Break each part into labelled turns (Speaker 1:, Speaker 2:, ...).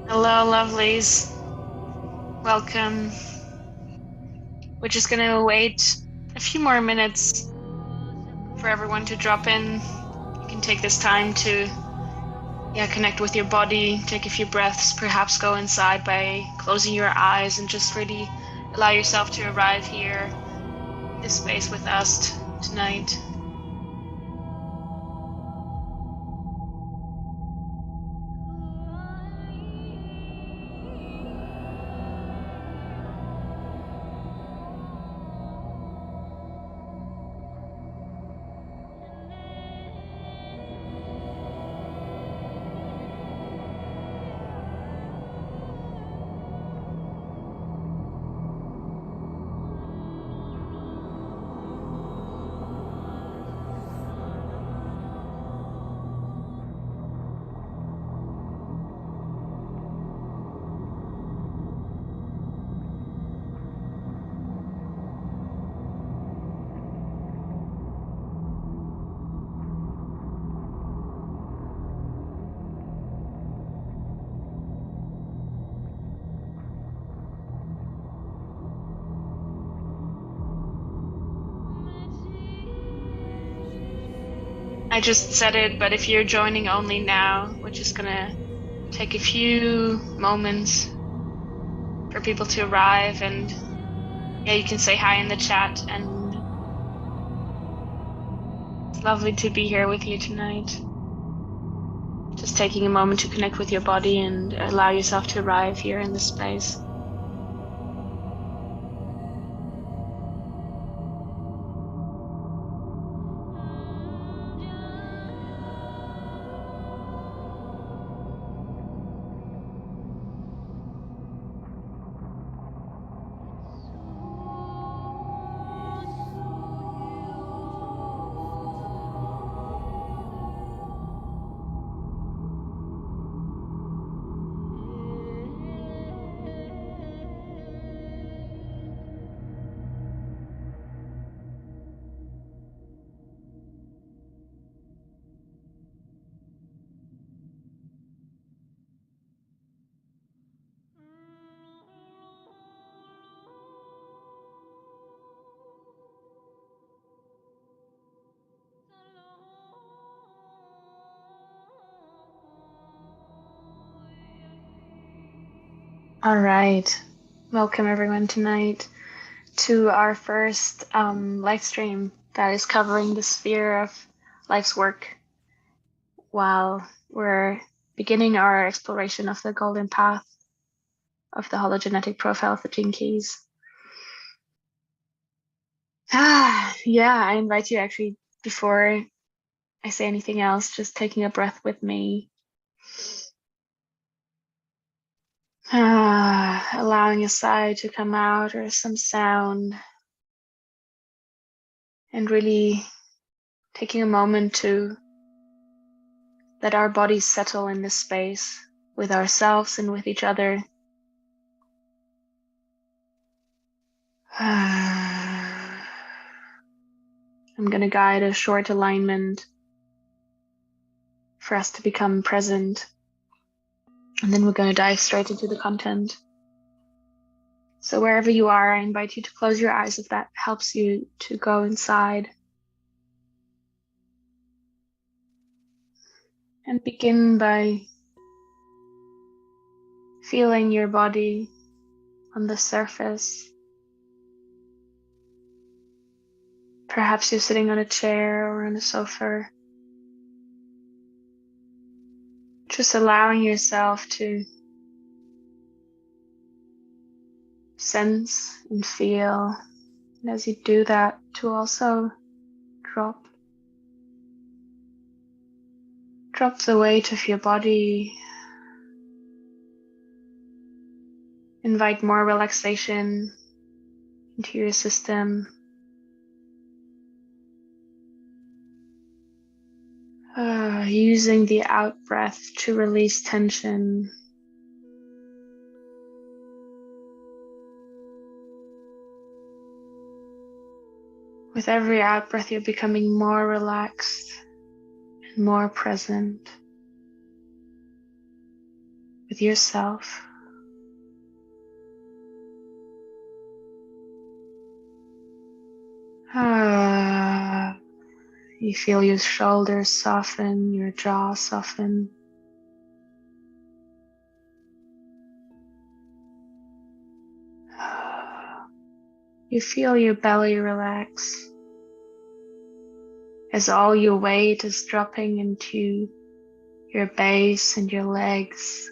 Speaker 1: Hello, lovelies. Welcome. We're just gonna wait a few more minutes for everyone to drop in. You can take this time to, connect with your body, take a few breaths, perhaps go inside by closing your eyes and just really allow yourself to arrive here in this space with us tonight. I just said it, but if you're joining only now, we're just gonna take a few moments for people to arrive and you can say hi in the chat and it's lovely to be here with you tonight. Just taking a moment to connect with your body and allow yourself to arrive here in this space. All right. Welcome everyone tonight to our first live stream that is covering the sphere of life's work while we're beginning our exploration of the golden path of the hologenetic profile of the Gene Keys. Yeah, I invite you actually, before I say anything else, just taking a breath with me. Allowing a sigh to come out or some sound, and really taking a moment to let our bodies settle in this space with ourselves and with each other. I'm going to guide a short alignment for us to become present, and then we're going to dive straight into the content. So wherever you are, I invite you to close your eyes if that helps you to go inside. And begin by feeling your body on the surface. Perhaps you're sitting on a chair or on a sofa. Just allowing yourself to sense and feel. And as you do that, to also drop the weight of your body. Invite more relaxation into your system. Using the out breath to release tension. With every out breath, you're becoming more relaxed and more present. With with yourself. You feel your shoulders soften, your jaw soften. You feel your belly relax as all your weight is dropping into your base and your legs,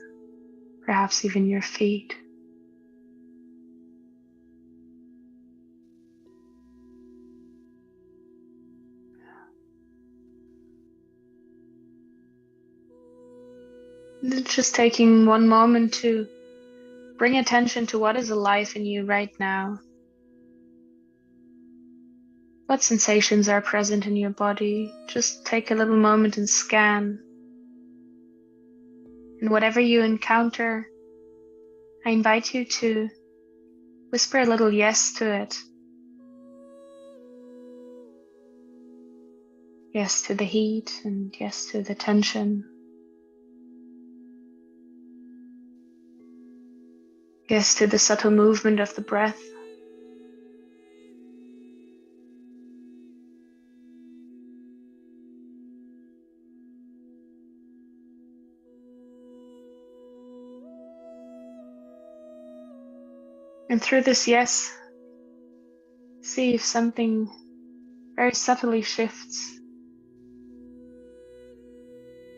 Speaker 1: perhaps even your feet. And just taking one moment to bring attention to what is alive in you right now. What sensations are present in your body? Just take a little moment and scan. And whatever you encounter, I invite you to whisper a little yes to it. Yes to the heat and yes to the tension. Yes to the subtle movement of the breath. And through this yes, see if something very subtly shifts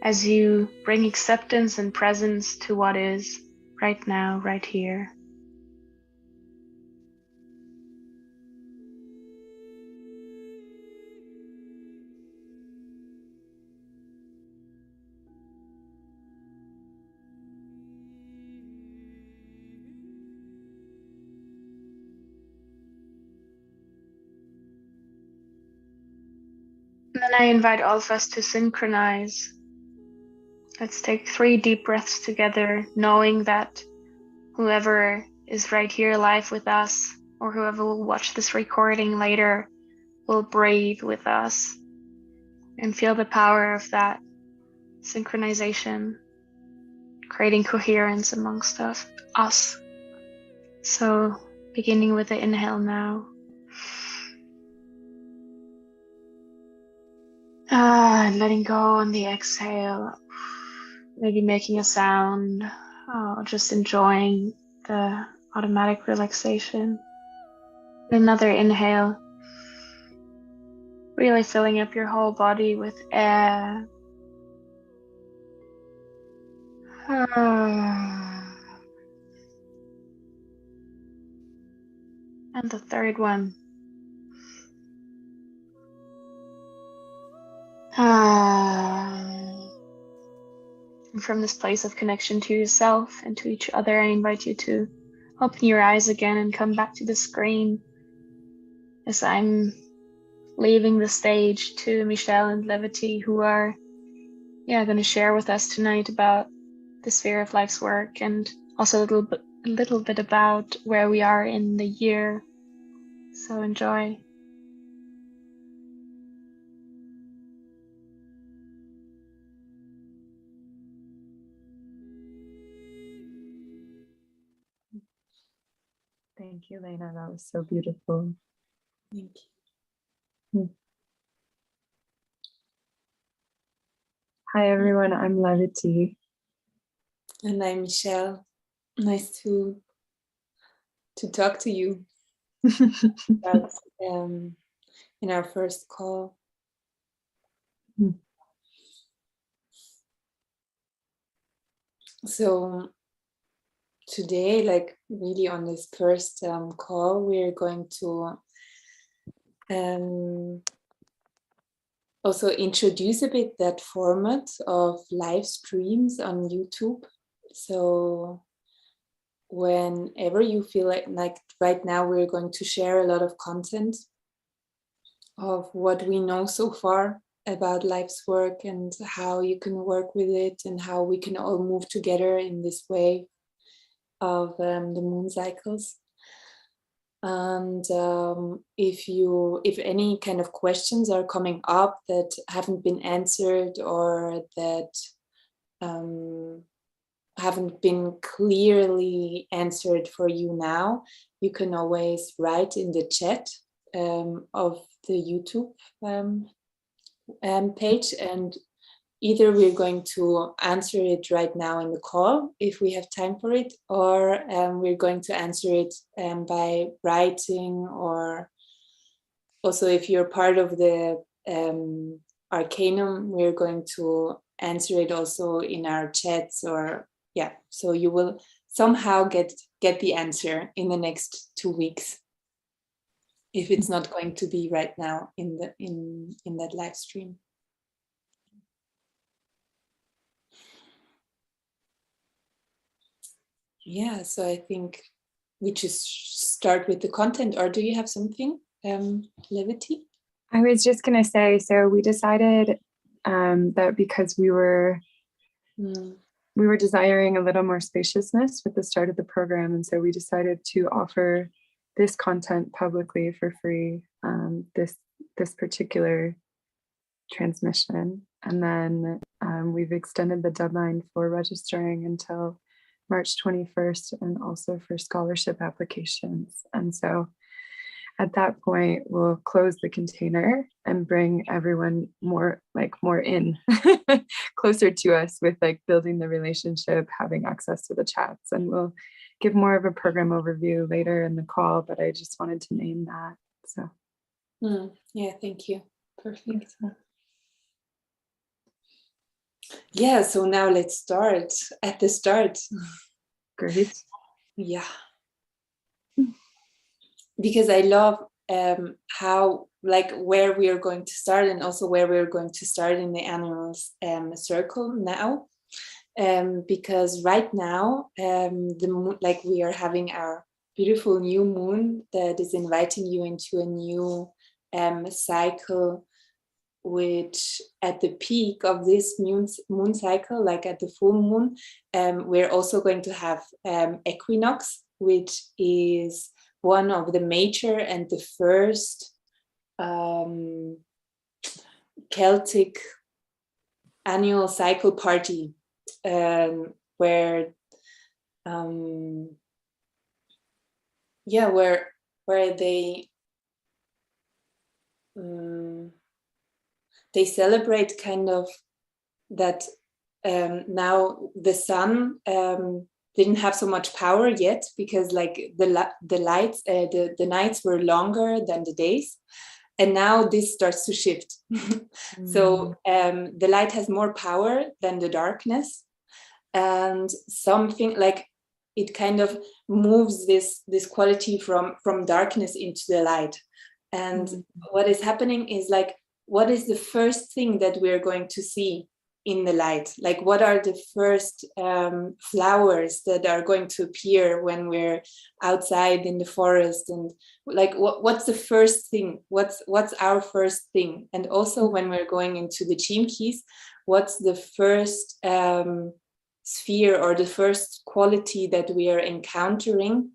Speaker 1: as you bring acceptance and presence to what is right now, right here. And then I invite all of us to synchronize. Let's take 3 deep breaths together, knowing that whoever is right here live with us, or whoever will watch this recording later, will breathe with us and feel the power of that synchronization, creating coherence amongst us. So beginning with the inhale now. And letting go on the exhale, maybe making a sound, just enjoying the automatic relaxation. Another inhale, really filling up your whole body with air. And the third one. And from this place of connection to yourself and to each other, I invite you to open your eyes again and come back to the screen as I'm leaving the stage to Michelle and Levity, who are going to share with us tonight about the sphere of life's work and also a little bit about where we are in the year. So enjoy.
Speaker 2: Thank you, Lena. That was so beautiful.
Speaker 3: Thank
Speaker 2: you. Hi, everyone. I'm Levity.
Speaker 3: And I'm Michelle. Nice to talk to you about, in our first call. So today, like really on this first call, we're going to also introduce a bit that format of live streams on YouTube. So whenever you feel like right now, we're going to share a lot of content of what we know so far about life's work and how you can work with it and how we can all move together in this way of the moon cycles. And if any kind of questions are coming up that haven't been answered or that haven't been clearly answered for you now, you can always write in the chat of the YouTube page, and either we're going to answer it right now in the call if we have time for it, or we're going to answer it by writing, or also if you're part of the Arcanum, we're going to answer it also in our chats, or yeah, so you will somehow get the answer in the next 2 weeks, if it's not going to be right now in that live stream. Yeah, so I think we just start with the content, or do you have something, Levity?
Speaker 2: I was just going to say, so we decided that because we were desiring a little more spaciousness with the start of the program, and so we decided to offer this content publicly for free, this particular transmission, and then we've extended the deadline for registering until March 21st, and also for scholarship applications. And so at that point, we'll close the container and bring everyone more in, closer to us, with like building the relationship, having access to the chats, and we'll give more of a program overview later in the call, but I just wanted to name that. So
Speaker 3: yeah, thank you. Perfect. Yeah, so now let's start at the start.
Speaker 2: Great.
Speaker 3: Yeah. Because I love how, like, where we are going to start, and also where we're going to start in the animals circle now. Because right now, the moon, like, we are having our beautiful new moon that is inviting you into a new cycle, which at the peak of this moon cycle, like at the full moon, we're also going to have equinox, which is one of the major and the first Celtic annual cycle party, where they celebrate kind of that now the sun didn't have so much power yet, because like the nights were longer than the days, and now this starts to shift. So the light has more power than the darkness, and something like it kind of moves this quality from darkness into the light. And what is happening is, like, what is the first thing that we're going to see in the light? Like, what are the first flowers that are going to appear when we're outside in the forest? And like, what's the first thing? What's our first thing? And also when we're going into the Gene Keys, what's the first sphere, or the first quality that we are encountering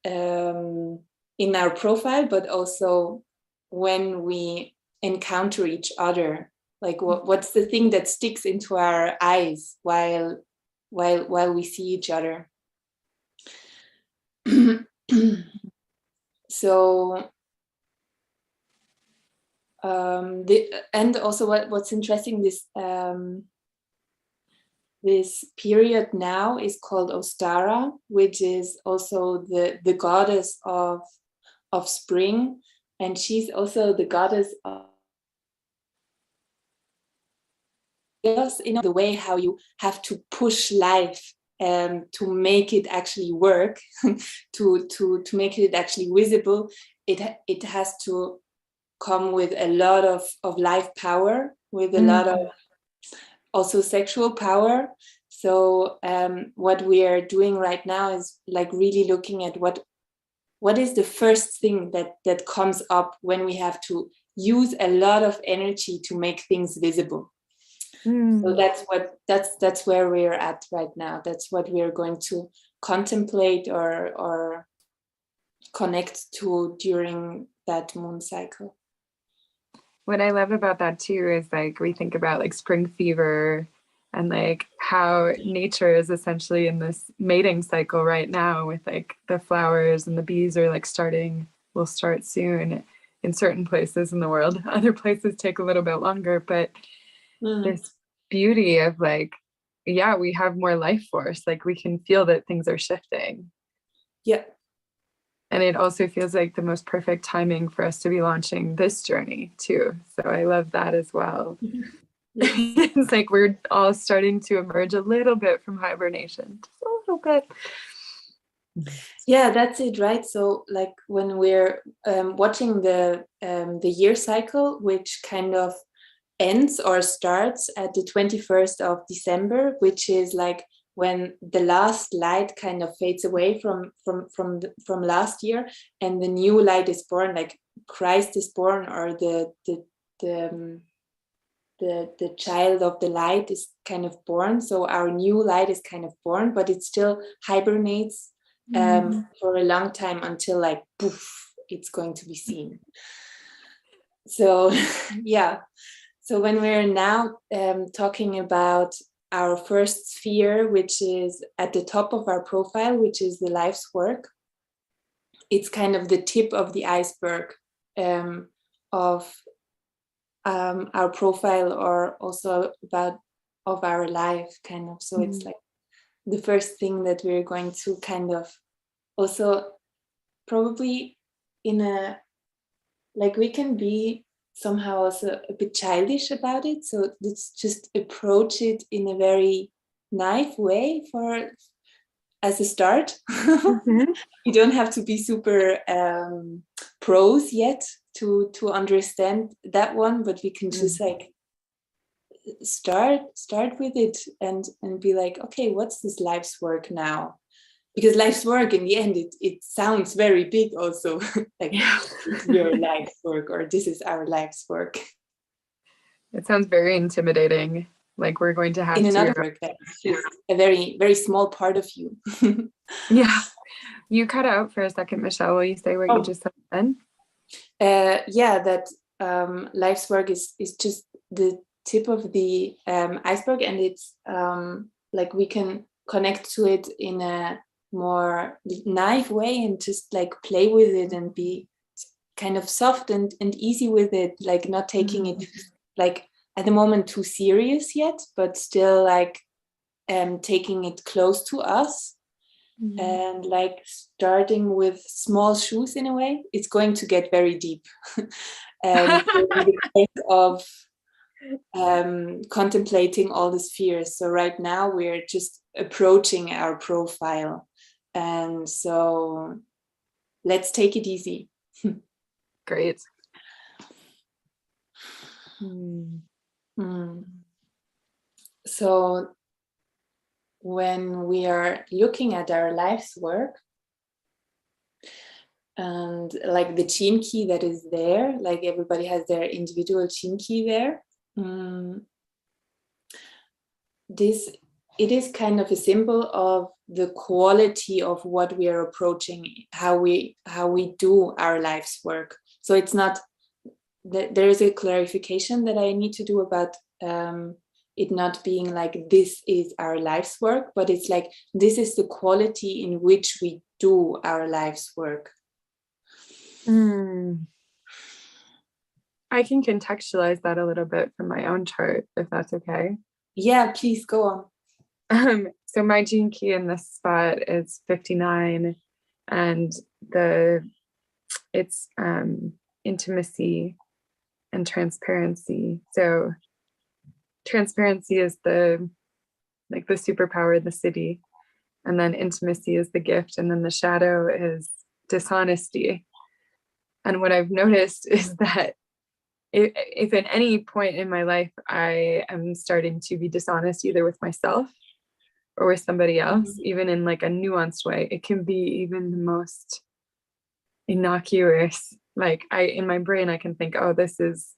Speaker 3: in our profile, but also when we encounter each other? Like, what's the thing that sticks into our eyes while we see each other? So and also what's interesting, this period now is called Ostara, which is also the goddess of spring, and she's also the goddess of in the way how you have to push life to make it actually work, to make it actually visible. It has to come with a lot of life power, with a lot of also sexual power. So what we are doing right now is like really looking at what is the first thing that comes up when we have to use a lot of energy to make things visible. So that's where we're at right now. That's what we're going to contemplate or connect to during that moon cycle.
Speaker 2: What I love about that too is, like, we think about like spring fever and like how nature is essentially in this mating cycle right now, with like the flowers and the bees are like will start soon in certain places in the world. Other places take a little bit longer, but this beauty of like, yeah, we have more life force, like we can feel that things are shifting.
Speaker 3: Yeah.
Speaker 2: And it also feels like the most perfect timing for us to be launching this journey too. So I love that as well. It's like we're all starting to emerge a little bit from hibernation, just a little bit.
Speaker 3: Yeah, that's it, right? So like when we're watching the year cycle, which kind of ends or starts at the 21st of December, which is like when the last light kind of fades away from last year, and the new light is born, like Christ is born, or the child of the light is kind of born. So our new light is kind of born, but it still hibernates for a long time until like poof, it's going to be seen. So yeah. So when we're now talking about our first sphere, which is at the top of our profile, which is the life's work, it's kind of the tip of the iceberg of our profile, or also of our life, kind of. So it's like the first thing that we're going to kind of also probably in a, like we can be somehow also a bit childish about it. So let's just approach it in a very naive way as a start. You don't have to be super pros yet to understand that one, but we can just like start with it and be like, okay, what's this life's work now? Because life's work in the end, it sounds very big also. Like it's your life's work, or this is our life's work.
Speaker 2: It sounds very intimidating. Like we're going to have
Speaker 3: in another
Speaker 2: to
Speaker 3: work that's just a very, very small part of you.
Speaker 2: Yeah. You cut out for a second, Michelle. Will you say what you just said then?
Speaker 3: Yeah, that life's work is just the tip of the iceberg, and it's like we can connect to it in a more naive way and just like play with it and be kind of soft and easy with it, like not taking it like at the moment too serious yet, but still like taking it close to us. And like starting with small shoes in a way, it's going to get very deep. And of contemplating all the spheres. So right now we're just approaching our profile, and so let's take it easy.
Speaker 2: Great.
Speaker 3: So when we are looking at our life's work, and like the gene key that is there, like everybody has their individual gene key there. It is kind of a symbol of the quality of what we are approaching, how we do our life's work. So it's not that there is a clarification that I need to do about it not being like this is our life's work, but it's like this is the quality in which we do our life's work.
Speaker 2: I can contextualize that a little bit from my own chart, if that's okay.
Speaker 3: Yeah, please go
Speaker 2: on. So my gene key in this spot is 59, and it's intimacy and transparency. So transparency is the superpower in the city, and then intimacy is the gift, and then the shadow is dishonesty. And what I've noticed is that if at any point in my life I am starting to be dishonest, either with myself or with somebody else, even in like a nuanced way, it can be even the most innocuous. Like in my brain, I can think, oh, this is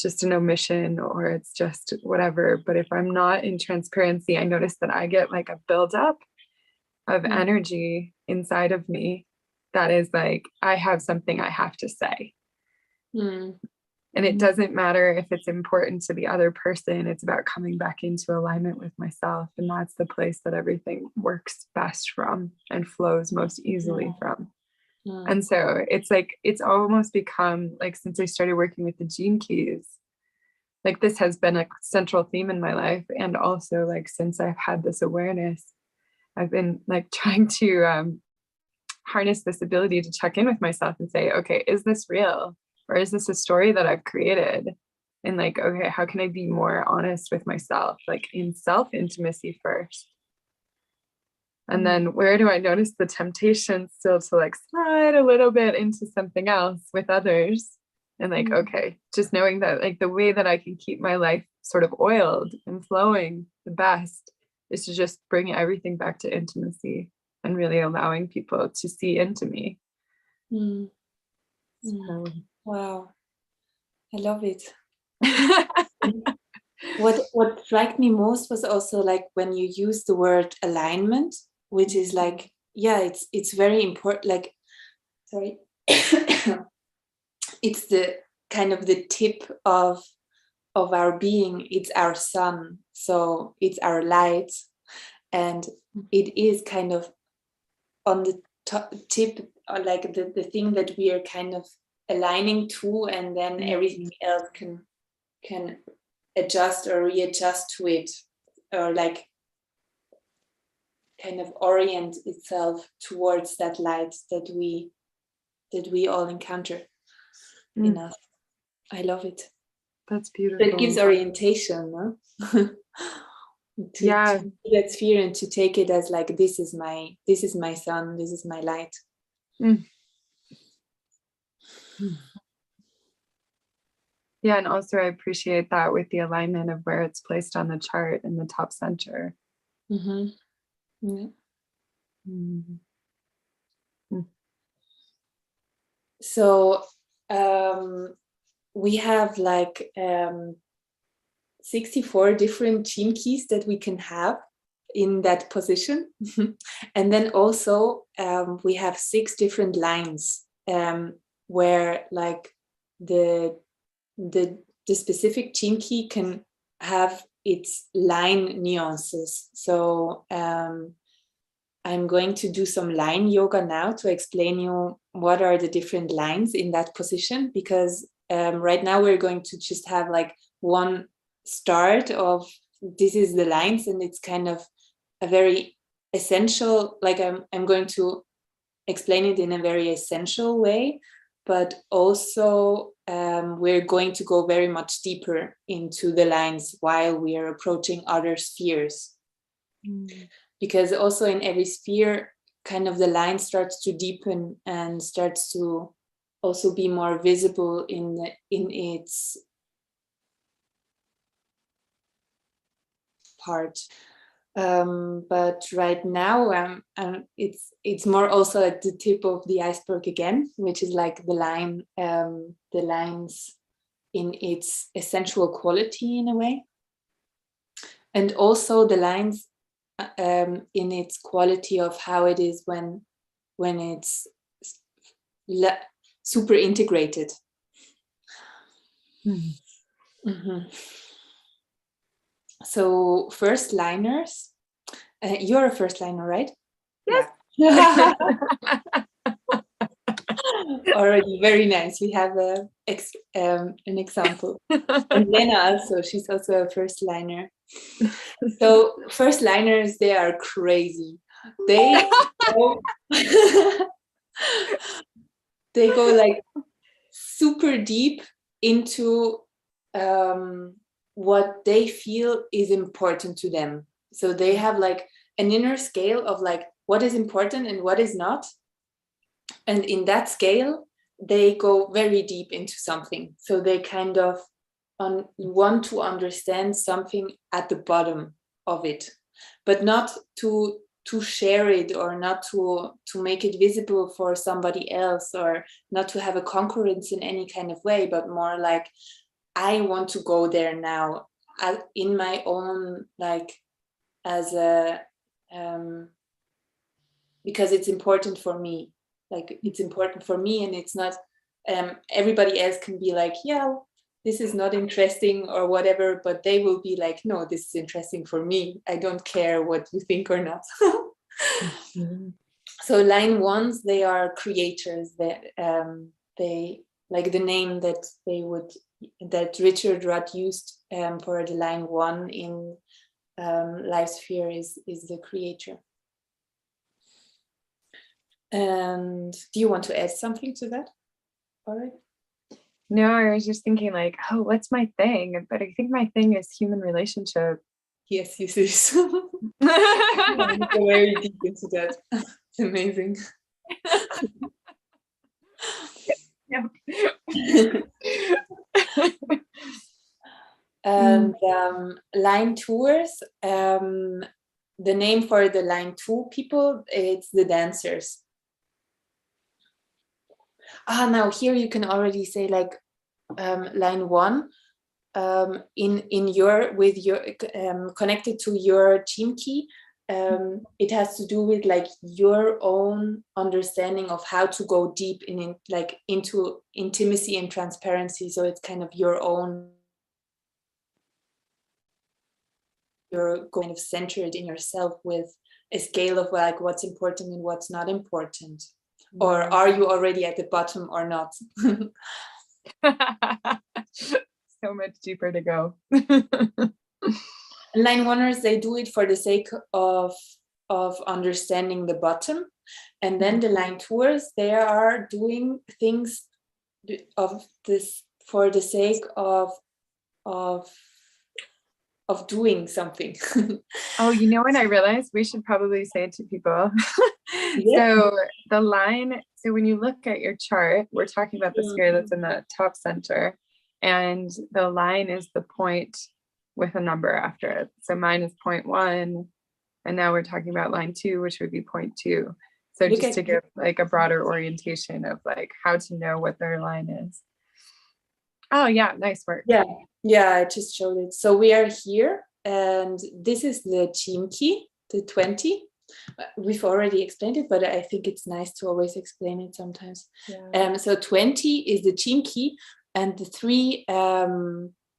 Speaker 2: just an omission, or it's just whatever. But if I'm not in transparency, I notice that I get like a buildup of energy inside of me that is like, I have something I have to say. And it doesn't matter if it's important to the other person, it's about coming back into alignment with myself. And that's the place that everything works best from and flows most easily from. And so it's like, it's almost become like, since I started working with the Gene Keys, like this has been a central theme in my life. And also like, since I've had this awareness, I've been like trying to harness this ability to check in with myself and say, okay, is this real? Or is this a story that I've created? And like, okay, how can I be more honest with myself, like in self-intimacy first? And then where do I notice the temptation still to like slide a little bit into something else with others? And like, okay, just knowing that like the way that I can keep my life sort of oiled and flowing the best is to just bring everything back to intimacy and really allowing people to see into me. So.
Speaker 3: Wow, I love it. What struck me most was also like when you use the word alignment, which is like, yeah, it's very important. Like, sorry, it's the kind of the tip of our being. It's our sun, so it's our light, and it is kind of on the tip, or like the thing that we are kind of aligning to, and then everything else can adjust or readjust to it, or like kind of orient itself towards that light that we all encounter in us. I love it.
Speaker 2: That's beautiful.
Speaker 3: It gives orientation, no? to that sphere and to take it as like, this is my sun, this is my light.
Speaker 2: Yeah, and also I appreciate that with the alignment of where it's placed on the chart in the top center.
Speaker 3: So we have like 64 different gene keys that we can have in that position. And then also we have 6 different lines where like the specific gene key can have its line nuances. So I'm going to do some line yoga now to explain you what are the different lines in that position, because right now we're going to just have like one start of this is the lines, and it's kind of a very essential, like I'm going to explain it in a very essential way, but also we're going to go very much deeper into the lines while we are approaching other spheres. Because also in every sphere, kind of the line starts to deepen and starts to also be more visible in its part. But right now it's more also at the tip of the iceberg again, which is like the lines in its essential quality in a way, and also the lines in its quality of how it is when it's super integrated. So first liners, you're a first liner, right?
Speaker 2: Yes.
Speaker 3: Yeah. Already very nice. We have an example. And Lena also, she's also a first liner. So first liners, they are crazy. They go, they go like super deep into what they feel is important to them. So they have like an inner scale of like what is important and what is not. And in that scale, they go very deep into something. So they kind of want to understand something at the bottom of it, but not to share it, or not to make it visible for somebody else, or not to have a concurrence in any kind of way, but more like, I want to go there now in my own, like, as a because it's important for me. Like, it's important for me, and it's not everybody else can be like, yeah, this is not interesting or whatever, but they will be like, no, this is interesting for me. I don't care what you think or not.
Speaker 2: Mhm.
Speaker 3: So line ones, they are creators. They like the name that Richard Rudd used for the line one in Life Sphere is the creator. And do you want to add something to that? All right.
Speaker 2: No, I was just thinking like, oh, what's my thing? But I think my thing is human relationship.
Speaker 3: Yes, this is. Go very deep into that. It's amazing. And line tours, the name for the line 2 people, it's the dancers. Now here you can already say like line 1 in your with your connected to your team key. It has to do with like your own understanding of how to go deep into intimacy and transparency. So it's kind of your own. You're kind of centered in yourself with a scale of like what's important and what's not important. Or are you already at the bottom or not?
Speaker 2: So much deeper to go.
Speaker 3: Line oneers, they do it for the sake of understanding the bottom. And then the line tours, they are doing things of this for the sake of doing something.
Speaker 2: Oh, you know what I realized? We should probably say it to people.
Speaker 3: Yeah.
Speaker 2: So the line, so when you look at your chart, we're talking about the sphere that's in the top center, and the line is the point with a number after it. So mine is 0.1, and now we're talking about line 2, which would be 0.2. So just to give like a broader orientation of like how to know what their line is. Oh yeah, nice work.
Speaker 3: Yeah, I just showed it. So we are here, and this is the team key, the 20. We've already explained it, but I think it's nice to always explain it sometimes. Yeah. So 20 is the team key, and the 3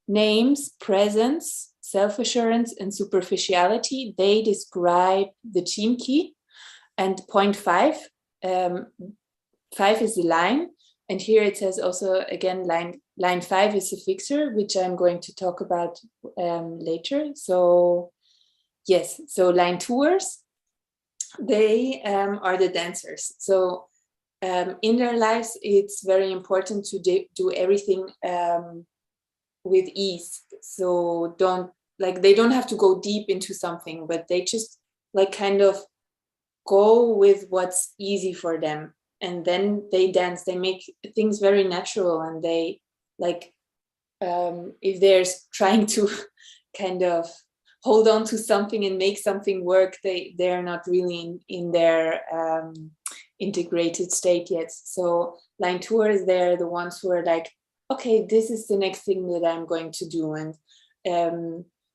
Speaker 3: names, presence, self-assurance, and superficiality, they describe the team key. And 0.5, 5 is the line. And here it says also, again, line 5 is a fixer, which I'm going to talk about later. So yes, so line tours, they are the dancers. So in their lives, it's very important to do everything with ease. So they don't have to go deep into something, but they just like kind of go with what's easy for them. And then they dance, they make things very natural, and they like if they're trying to kind of hold on to something and make something work, they're not really in their integrated state yet. So line tours, they're the ones who are like, okay, this is the next thing that I'm going to do. And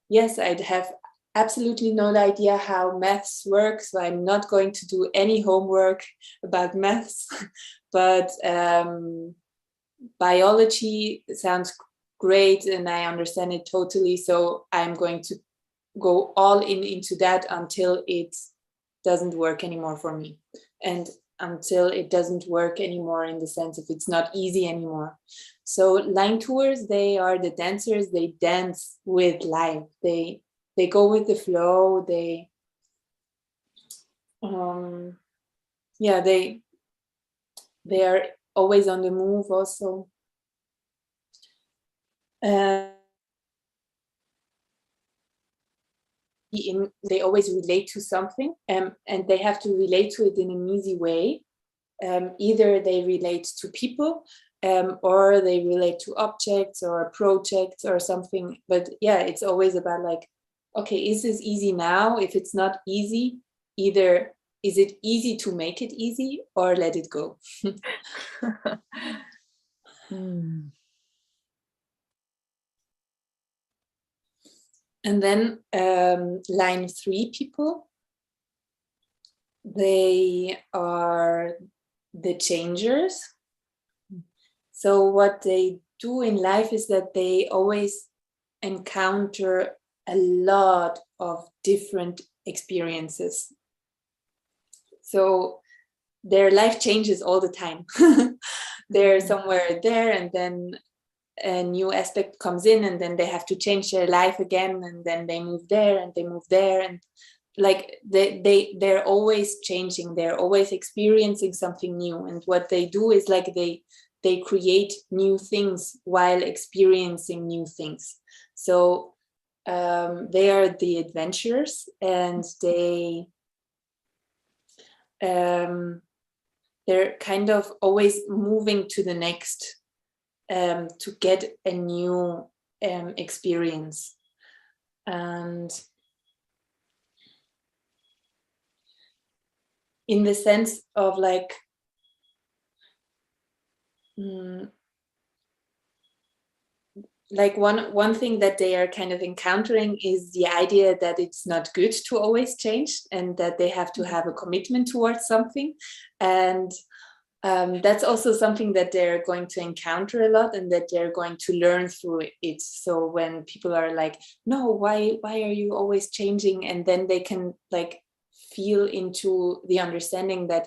Speaker 3: yes, I'd have absolutely no idea how maths works, so I'm not going to do any homework about maths. But biology sounds great, and I understand it totally. So I'm going to go all into that until it doesn't work anymore for me, and until it doesn't work anymore in the sense of it's not easy anymore. So line tours, they are the dancers. They dance with life. They go with the flow. They are always on the move also. They always relate to something, and they have to relate to it in an easy way. Either they relate to people, or they relate to objects or projects or something. But yeah, it's always about like, okay, is this easy now? If it's not easy, either is it easy to make it easy or let it go. And then line 3 people, they are the changers. So what they do in life is that they always encounter a lot of different experiences. So their life changes all the time. They're somewhere there, and then a new aspect comes in, and then they have to change their life again, and then they move there and they move there, and like they're always changing, they're always experiencing something new. And what they do is like they create new things while experiencing new things. So they are the adventurers, and they're kind of always moving to the next, to get a new experience. And in the sense of like, like one thing that they are kind of encountering is the idea that it's not good to always change, and that they have to have a commitment towards something. And that's also something that they're going to encounter a lot, and that they're going to learn through it. So when people are like, no, why are you always changing? And then they can like feel into the understanding that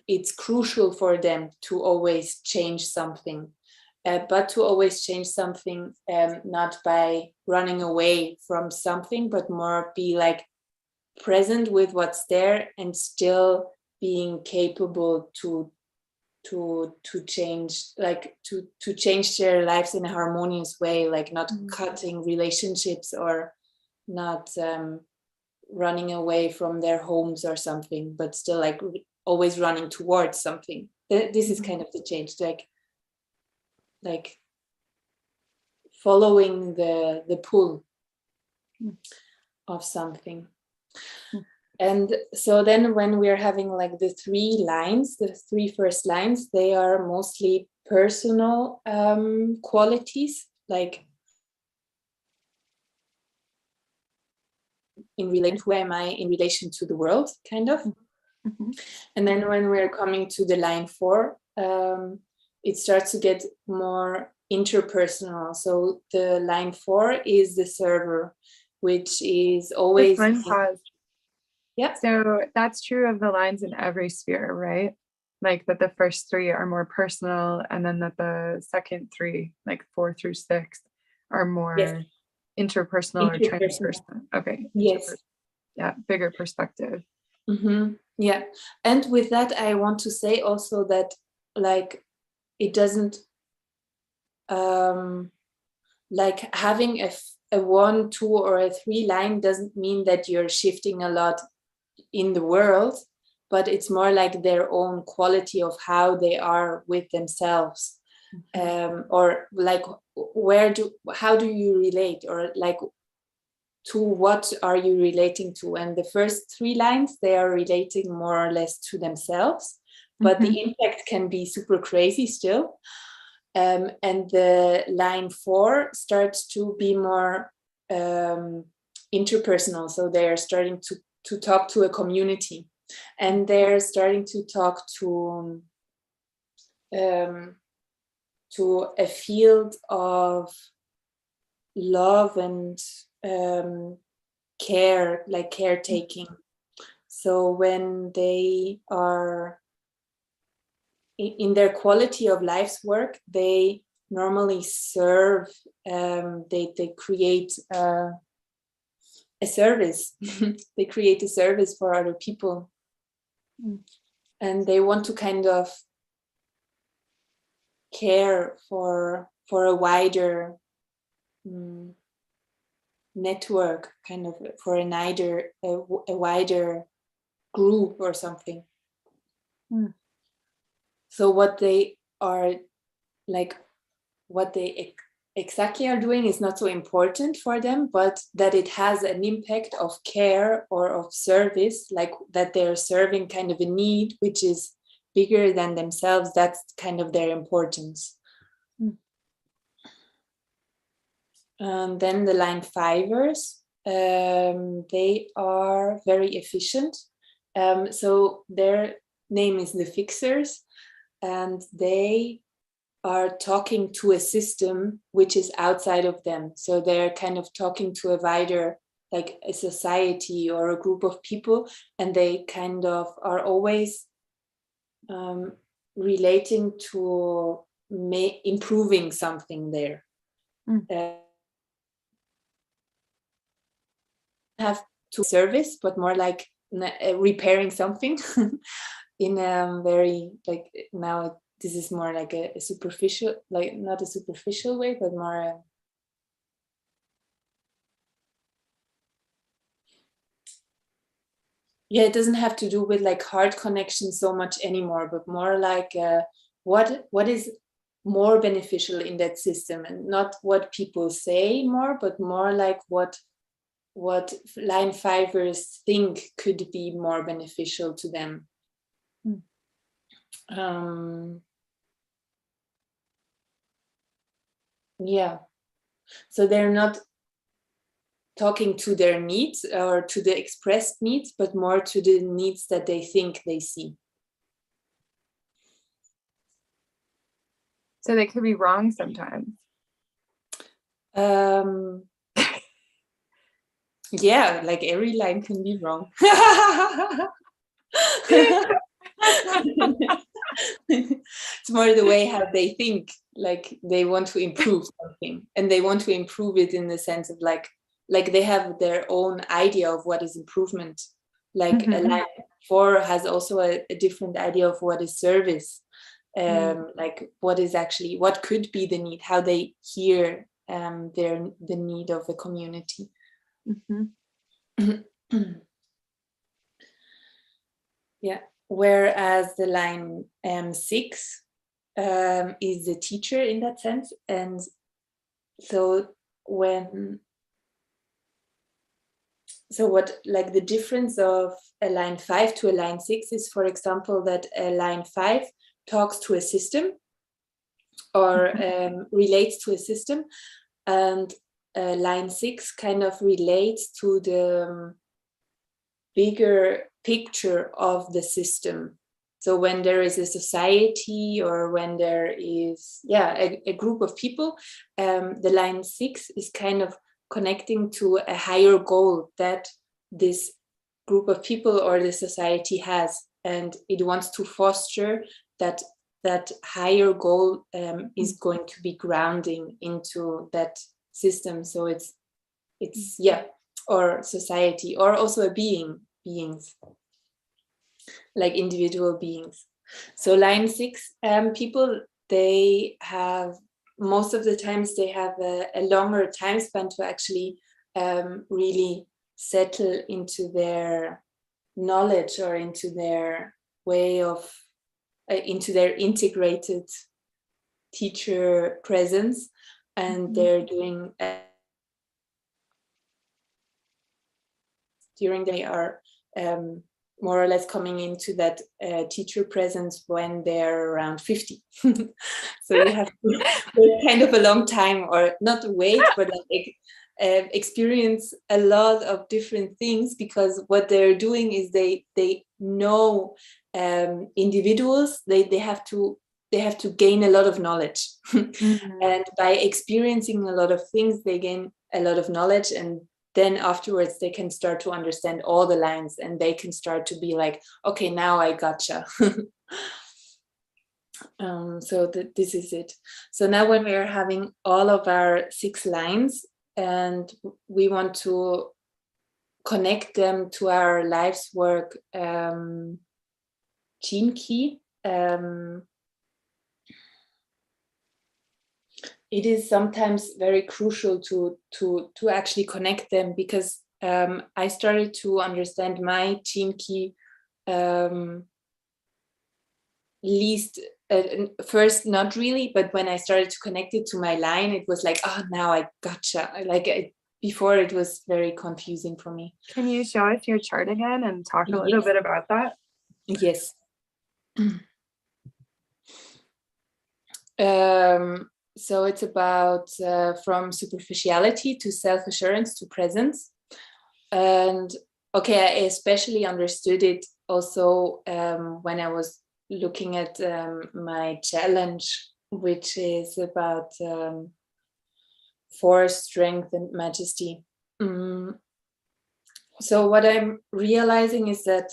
Speaker 3: it's crucial for them to always change something. But to always change something, not by running away from something, but more be like present with what's there, and still being capable to change, like to change their lives in a harmonious way, like not cutting relationships, or not running away from their homes or something, but still like always running towards something. This is kind of the change, like following the pull of something. And so then when we're having like the three first lines, they are mostly personal qualities, like in relation, who am I in relation to the world, kind of. And then when we're coming to the line 4, it starts to get more interpersonal. So the line 4 is the server, which is always...
Speaker 2: Yeah. So that's true of the lines in every sphere, right? Like that the first 3 are more personal, and then that the second 3, like 4 through 6, are more interpersonal or transpersonal. Okay.
Speaker 3: Yes.
Speaker 2: Yeah, bigger perspective.
Speaker 3: Yeah. And with that, I want to say also that like it doesn't like having a 1, 2, or a 3 line doesn't mean that you're shifting a lot in the world, but it's more like their own quality of how they are with themselves. Or like how do you relate, or like to what are you relating to? And the first 3 lines, they are relating more or less to themselves, but the impact can be super crazy still. And the line 4 starts to be more interpersonal. So they are starting to talk to a community, and they're starting to talk to a field of love and care, like caretaking. So when they are in their quality of life's work, they normally serve, they create a service. They create a service for other people. And they want to kind of care for a wider network, kind of for a wider group or something. So what they are like, what they exactly are doing is not so important for them, but that it has an impact of care or of service, like that they're serving kind of a need which is bigger than themselves. That's kind of their importance. Then the line 5ers, they are very efficient. So their name is the fixers, and they are talking to a system which is outside of them. So they're kind of talking to a wider, like a society or a group of people, and they kind of are always relating to improving something there. Have to service, but more like repairing something in a very, like, now this is more like a superficial, like not a superficial way, but more yeah, it doesn't have to do with like heart connection so much anymore, but more like what is more beneficial in that system, and not what people say more, but more like what line fivers think could be more beneficial to them. Yeah, so they're not talking to their needs or to the expressed needs, but more to the needs that they think they see.
Speaker 2: So they could be wrong sometimes.
Speaker 3: Yeah, like every line can be wrong. It's more the way how they think, like they want to improve something, and they want to improve it in the sense of like they have their own idea of what is improvement. Like a line 4 has also a different idea of what is service, like what is actually, what could be the need, how they hear the need of the community. Yeah, whereas the line 6 is the teacher in that sense. And so what, like the difference of a line 5 to a line 6 is, for example, that a line 5 talks to a system or relates to a system, and line 6 kind of relates to the bigger picture of the system. So when there is a society, or when there is a group of people, the line 6 is kind of connecting to a higher goal that this group of people or the society has, and it wants to foster that higher goal is going to be grounding into that system. So it's or society, or also beings, like individual beings. So line 6 people, they have, most of the times they have a longer time span to actually really settle into their knowledge, or into their way of into their integrated teacher presence, and they're doing they are more or less coming into that teacher presence when they're around 50. So you have to wait kind of a long time, or not wait, but like experience a lot of different things, because what they're doing is they know individuals. They have to gain a lot of knowledge. And by experiencing a lot of things, they gain a lot of knowledge, and then afterwards they can start to understand all the lines, and they can start to be like, okay, now I gotcha. So this is it. So now when we are having all of our 6 lines, and we want to connect them to our life's work gene key, it is sometimes very crucial to actually connect them, because I started to understand my gene key first, not really, but when I started to connect it to my line, it was like, oh, now I gotcha. Before it was very confusing for me.
Speaker 2: Can you show us your chart again and talk a little bit about that?
Speaker 3: Yes. So it's about from superficiality to self-assurance to presence. And okay, I especially understood it also when I was looking at my challenge which is about force, strength, and majesty. So what I'm realizing is that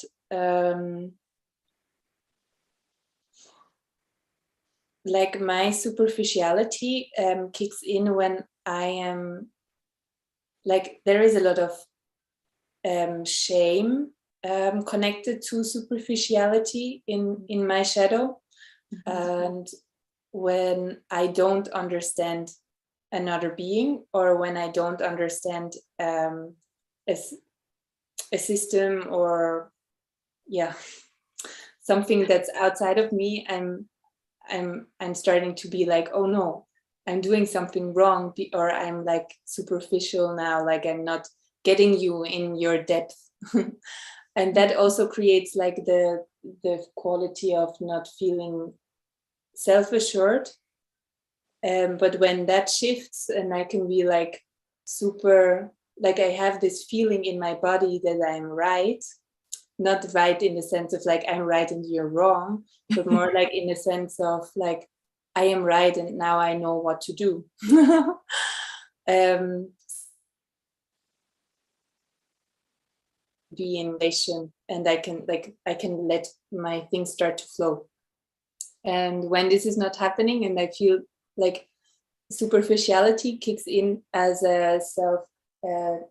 Speaker 3: like my superficiality kicks in when I am like, there is a lot of shame connected to superficiality in my shadow. And when I don't understand another being, or when I don't understand a system, or something that's outside of me, I'm starting to be like, oh no, I'm doing something wrong, or I'm like superficial now, like I'm not getting you in your depth. And that also creates like the quality of not feeling self-assured. But when that shifts and I can be like super, like I have this feeling in my body that I'm right, not right in the sense of like I'm right and you're wrong, but more like in the sense of like I am right and now I know what to do. Be in relation, and I can let my things start to flow. And when this is not happening, and I feel like superficiality kicks in as a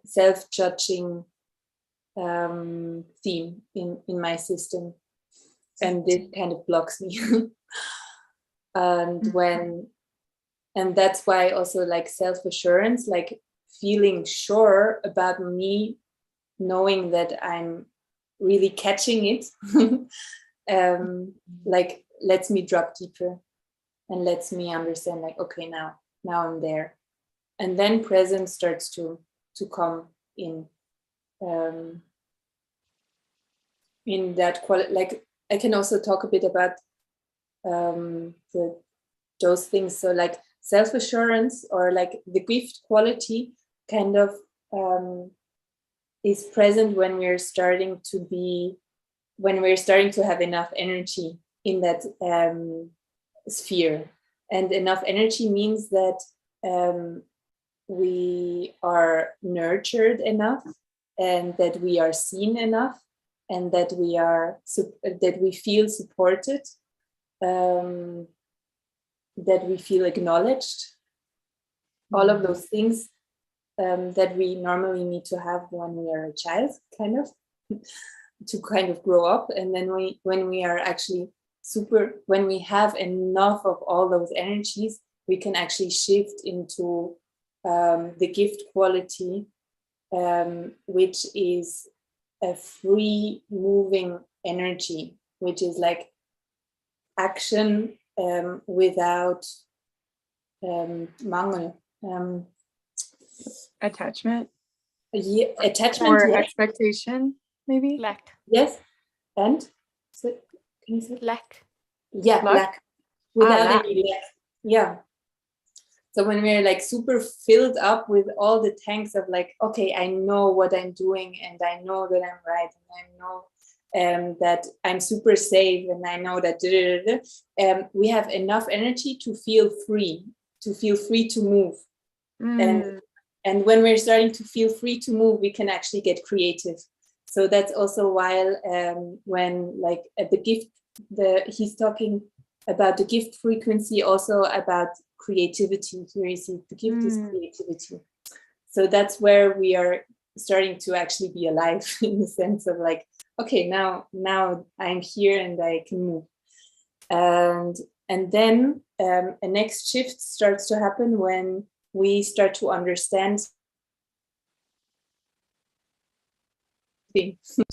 Speaker 3: self-judging theme in my system, and this kind of blocks me. And that's why also like self-assurance, like feeling sure about me, knowing that I'm really catching it, like lets me drop deeper and lets me understand like, okay, now I'm there. And then presence starts to come in that quality. Like I can also talk a bit about those things. So like self-assurance, or like the gift quality, kind of is present when we're starting to have enough energy in that sphere. And enough energy means that we are nurtured enough, and that we are seen enough, and that we feel supported, that we feel acknowledged. All of those things that we normally need to have when we are a child, kind of, to kind of grow up. And then when we are actually when we have enough of all those energies, we can actually shift into the gift quality, which is a free moving energy, which is like action without mangel.
Speaker 2: Attachment
Speaker 3: Attachment
Speaker 2: or
Speaker 3: yes.
Speaker 2: expectation, maybe.
Speaker 4: Lack.
Speaker 3: Yes, and so, can you say
Speaker 4: Lack.
Speaker 3: Yeah, lack. Without
Speaker 2: lack.
Speaker 3: any lack. Yeah. So when we're like super filled up with all the tanks of like, okay, I know what I'm doing, and I know that I'm right, and I know that I'm super safe, and I know that we have enough energy to feel free to move. And when we're starting to feel free to move, we can actually get creative. So that's also why when like at the gift, he's talking about the gift frequency, also about creativity. Here you see the gift is creativity. So that's where we are starting to actually be alive, in the sense of like, okay, now I'm here and I can move. And then a next shift starts to happen when we start to understand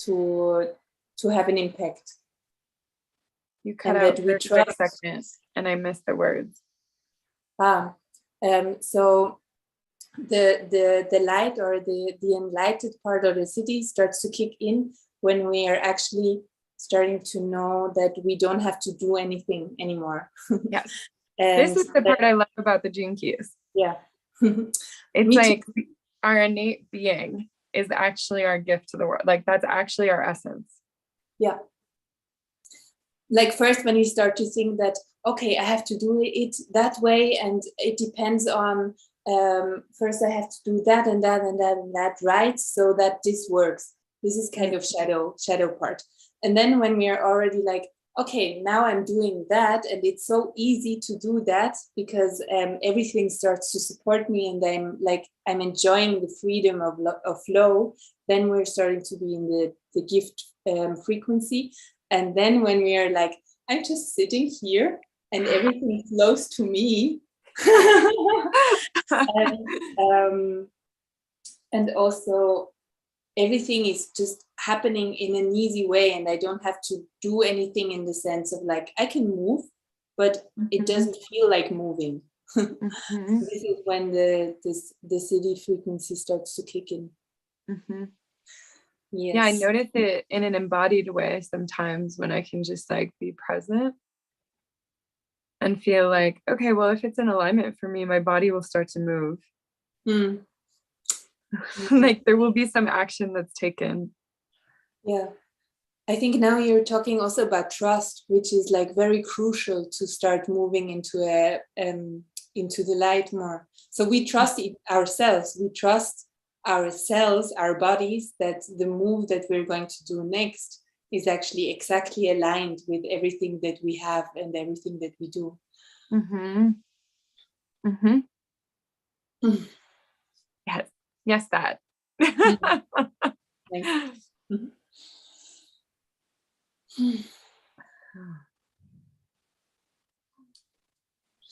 Speaker 3: to have an impact.
Speaker 2: You cut out for a second and I missed the words.
Speaker 3: So the light, or the enlightened part of the city starts to kick in when we are actually starting to know that we don't have to do anything anymore.
Speaker 2: Yes. This is the part I love about the Gene Keys.
Speaker 3: Yeah.
Speaker 2: It's like our innate being is actually our gift to the world. Like that's actually our essence.
Speaker 3: Yeah. Like first when you start to think that, okay, I have to do it that way, and it depends on first I have to do that and that and that and that right, so that this works. This is kind of shadow part. And then when we are already like, okay, now I'm doing that, and it's so easy to do that because everything starts to support me, and I'm enjoying the freedom of flow. Then we're starting to be in the gift frequency. And then when we are like, I'm just sitting here and everything flows to me. and also everything is just happening in an easy way, and I don't have to do anything in the sense of like I can move, but it doesn't feel like moving. This is when the Siddhi frequency starts to kick in. Yes.
Speaker 2: Yeah, I notice it in an embodied way sometimes when I can just like be present and feel like, okay, well, if it's in alignment for me, my body will start to move. Like there will be some action that's taken.
Speaker 3: Yeah. I think now you're talking also about trust, which is like very crucial to start moving into the light more. So we trust ourselves. We trust ourselves, our bodies, that the move that we're going to do next is actually exactly aligned with everything that we have and everything that we do.
Speaker 2: Yes, that.
Speaker 3: Thanks.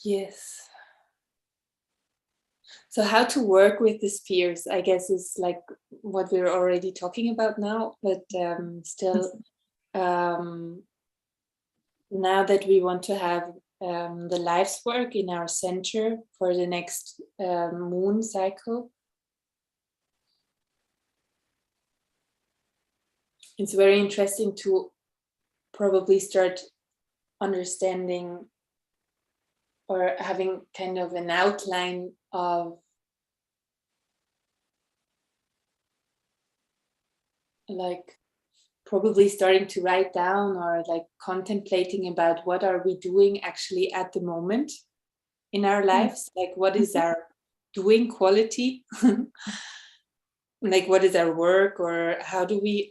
Speaker 3: Yes. So how to work with the spheres, I guess, is like what we're already talking about now, but still, now that we want to have the life's work in our center for the next moon cycle, it's very interesting to probably start understanding or having kind of an outline of like probably starting to write down or like contemplating about what are we doing actually at the moment in our lives, like what is our doing quality, like what is our work, or how do we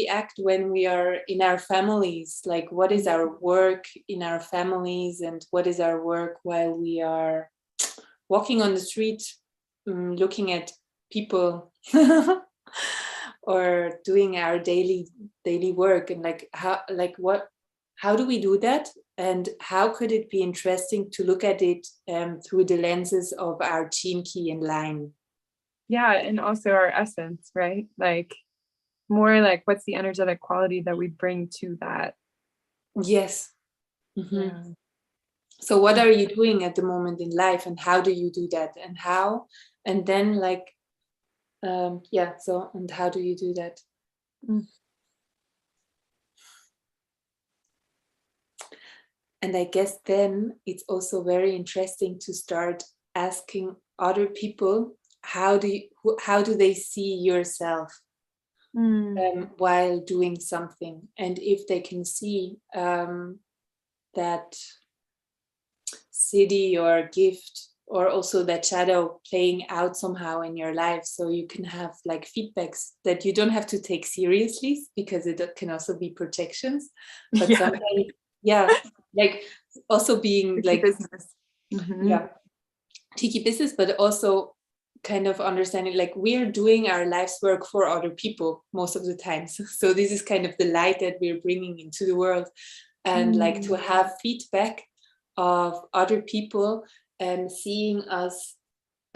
Speaker 3: act when we are in our families, like what is our work in our families and what is our work while we are walking on the street, looking at people or doing our daily work, and like how do we do that, and how could it be interesting to look at it through the lenses of our gene key and line.
Speaker 2: Yeah, and also our essence, right? Like more like what's the energetic quality that we bring to that.
Speaker 3: Yes. Yeah. So what are you doing at the moment in life, and how do you do that, and how, and then like and how do you do that? And I guess then it's also very interesting to start asking other people, how do they see yourself while doing something, and if they can see that Siddhi or gift or also that shadow playing out somehow in your life, so you can have like feedbacks that you don't have to take seriously, because it can also be projections, but sometimes like also being like business. Tiki business, but also kind of understanding like we're doing our life's work for other people most of the times. So this is kind of the light that we're bringing into the world, and like to have feedback of other people and seeing us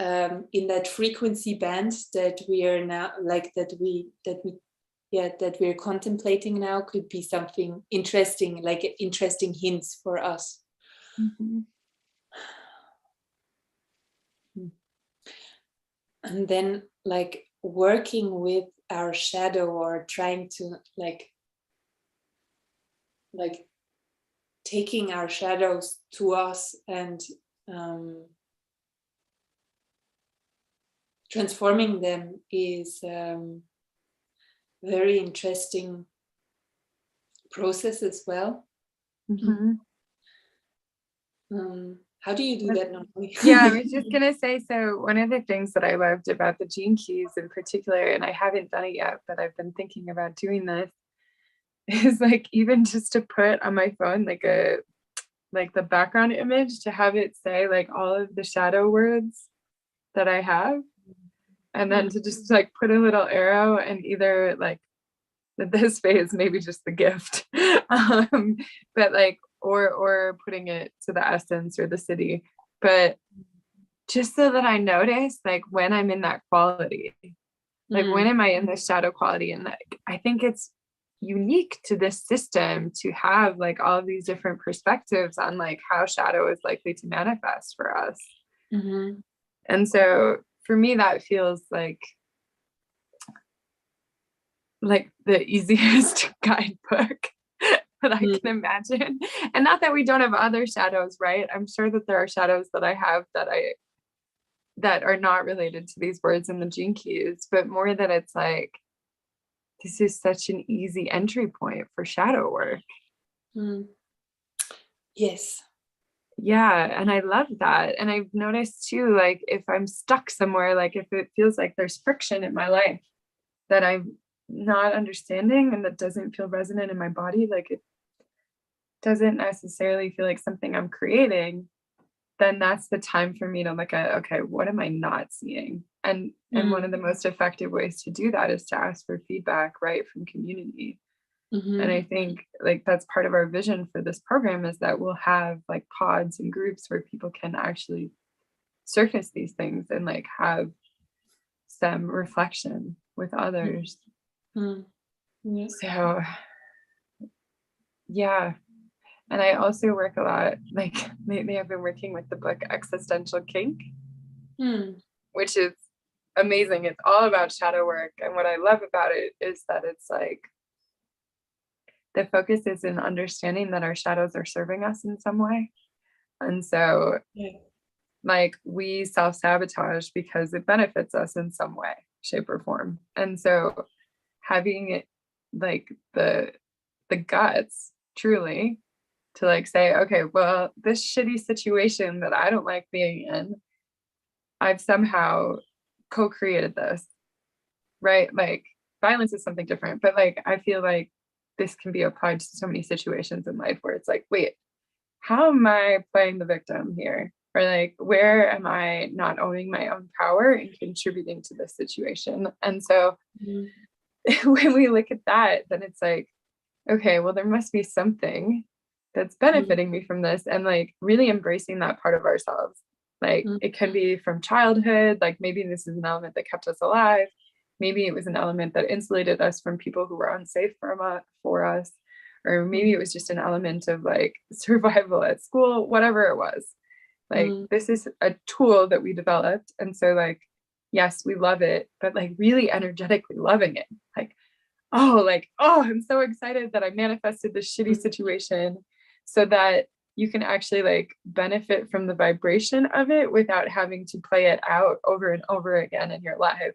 Speaker 3: in that frequency band that we are now, like that we're contemplating now, could be something interesting, like interesting hints for us. And then like working with our shadow, or trying to like taking our shadows to us and transforming them is very interesting process as well. How do you do that normally?
Speaker 2: Yeah, I was just gonna say, so one of the things that I loved about the Gene Keys in particular, and I haven't done it yet, but I've been thinking about doing this, is like even just to put on my phone like the background image to have it say like all of the shadow words that I have, and then to just like put a little arrow and either like this phase maybe just the gift, but like or putting it to the essence or the city, but just so that I notice like when I'm in that quality, like when am I in the shadow quality, and like I think it's unique to this system to have like all of these different perspectives on like how shadow is likely to manifest for us. And so for me that feels like the easiest guidebook that I can imagine. And not that we don't have other shadows, right? I'm sure that there are shadows that I have that are not related to these words in the Gene Keys, but more that it's like this is such an easy entry point for shadow work.
Speaker 3: Yes.
Speaker 2: Yeah, and I love that. And I've noticed too, like if I'm stuck somewhere, like if it feels like there's friction in my life that I'm not understanding and that doesn't feel resonant in my body, like it doesn't necessarily feel like something I'm creating, then that's the time for me to look at, okay, what am I not seeing? And one of the most effective ways to do that is to ask for feedback, right, from community. And I think like that's part of our vision for this program, is that we'll have like pods and groups where people can actually surface these things and like have some reflection with others.
Speaker 3: Yeah.
Speaker 2: So yeah. And I also work a lot, like lately I've been working with the book Existential Kink, which is amazing. It's all about shadow work. And what I love about it is that it's like the focus is in understanding that our shadows are serving us in some way. And so like we self-sabotage because it benefits us in some way, shape, or form. And so having it like the guts truly to like say, okay, well, this shitty situation that I don't like being in, I've somehow co-created this, right? Like violence is something different, but like I feel like this can be applied to so many situations in life where it's like, wait, how am I playing the victim here? Or like, where am I not owning my own power and contributing to this situation? And so when we look at that, then it's like, okay, well, there must be something that's benefiting me from this, and like really embracing that part of ourselves. Like it can be from childhood, like maybe this is an element that kept us alive. Maybe it was an element that insulated us from people who were unsafe for us. Or maybe it was just an element of like survival at school, whatever it was. Like this is a tool that we developed. And so like, yes, we love it, but like really energetically loving it. Like, oh, I'm so excited that I manifested this shitty situation so that you can actually like benefit from the vibration of it without having to play it out over and over again in your life.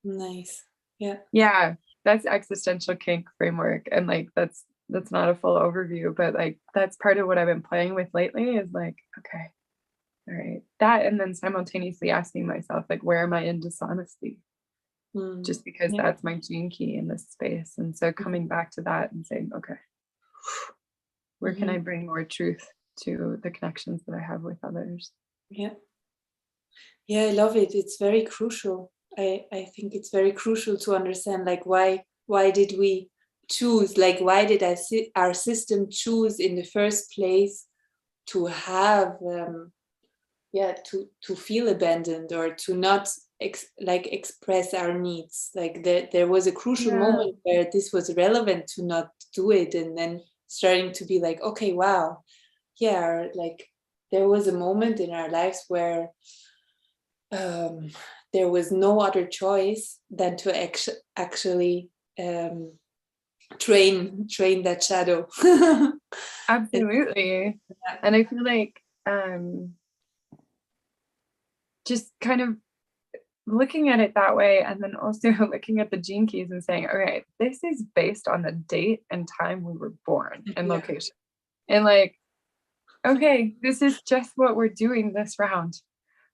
Speaker 3: Nice. Yeah.
Speaker 2: Yeah. That's existential kink framework. And like, that's not a full overview, but like, that's part of what I've been playing with lately is like, okay, all right, that. And then simultaneously asking myself, like, where am I in dishonesty? Just because that's my gene key in this space. And so coming back to that and saying, okay, where can I bring more truth to the connections that I have with others?
Speaker 3: Yeah. Yeah, I love it. It's very crucial. I think it's very crucial to understand like why did we choose, like why did our system choose in the first place to have to feel abandoned or to not express our needs. Like there was a crucial moment where this was relevant to not do it, and then starting to be like, okay, wow, yeah, like there was a moment in our lives where there was no other choice than to actually train that shadow.
Speaker 2: Absolutely. And I feel like just kind of looking at it that way, and then also looking at the gene keys and saying, okay, this is based on the date and time we were born and location. And like, okay, this is just what we're doing this round.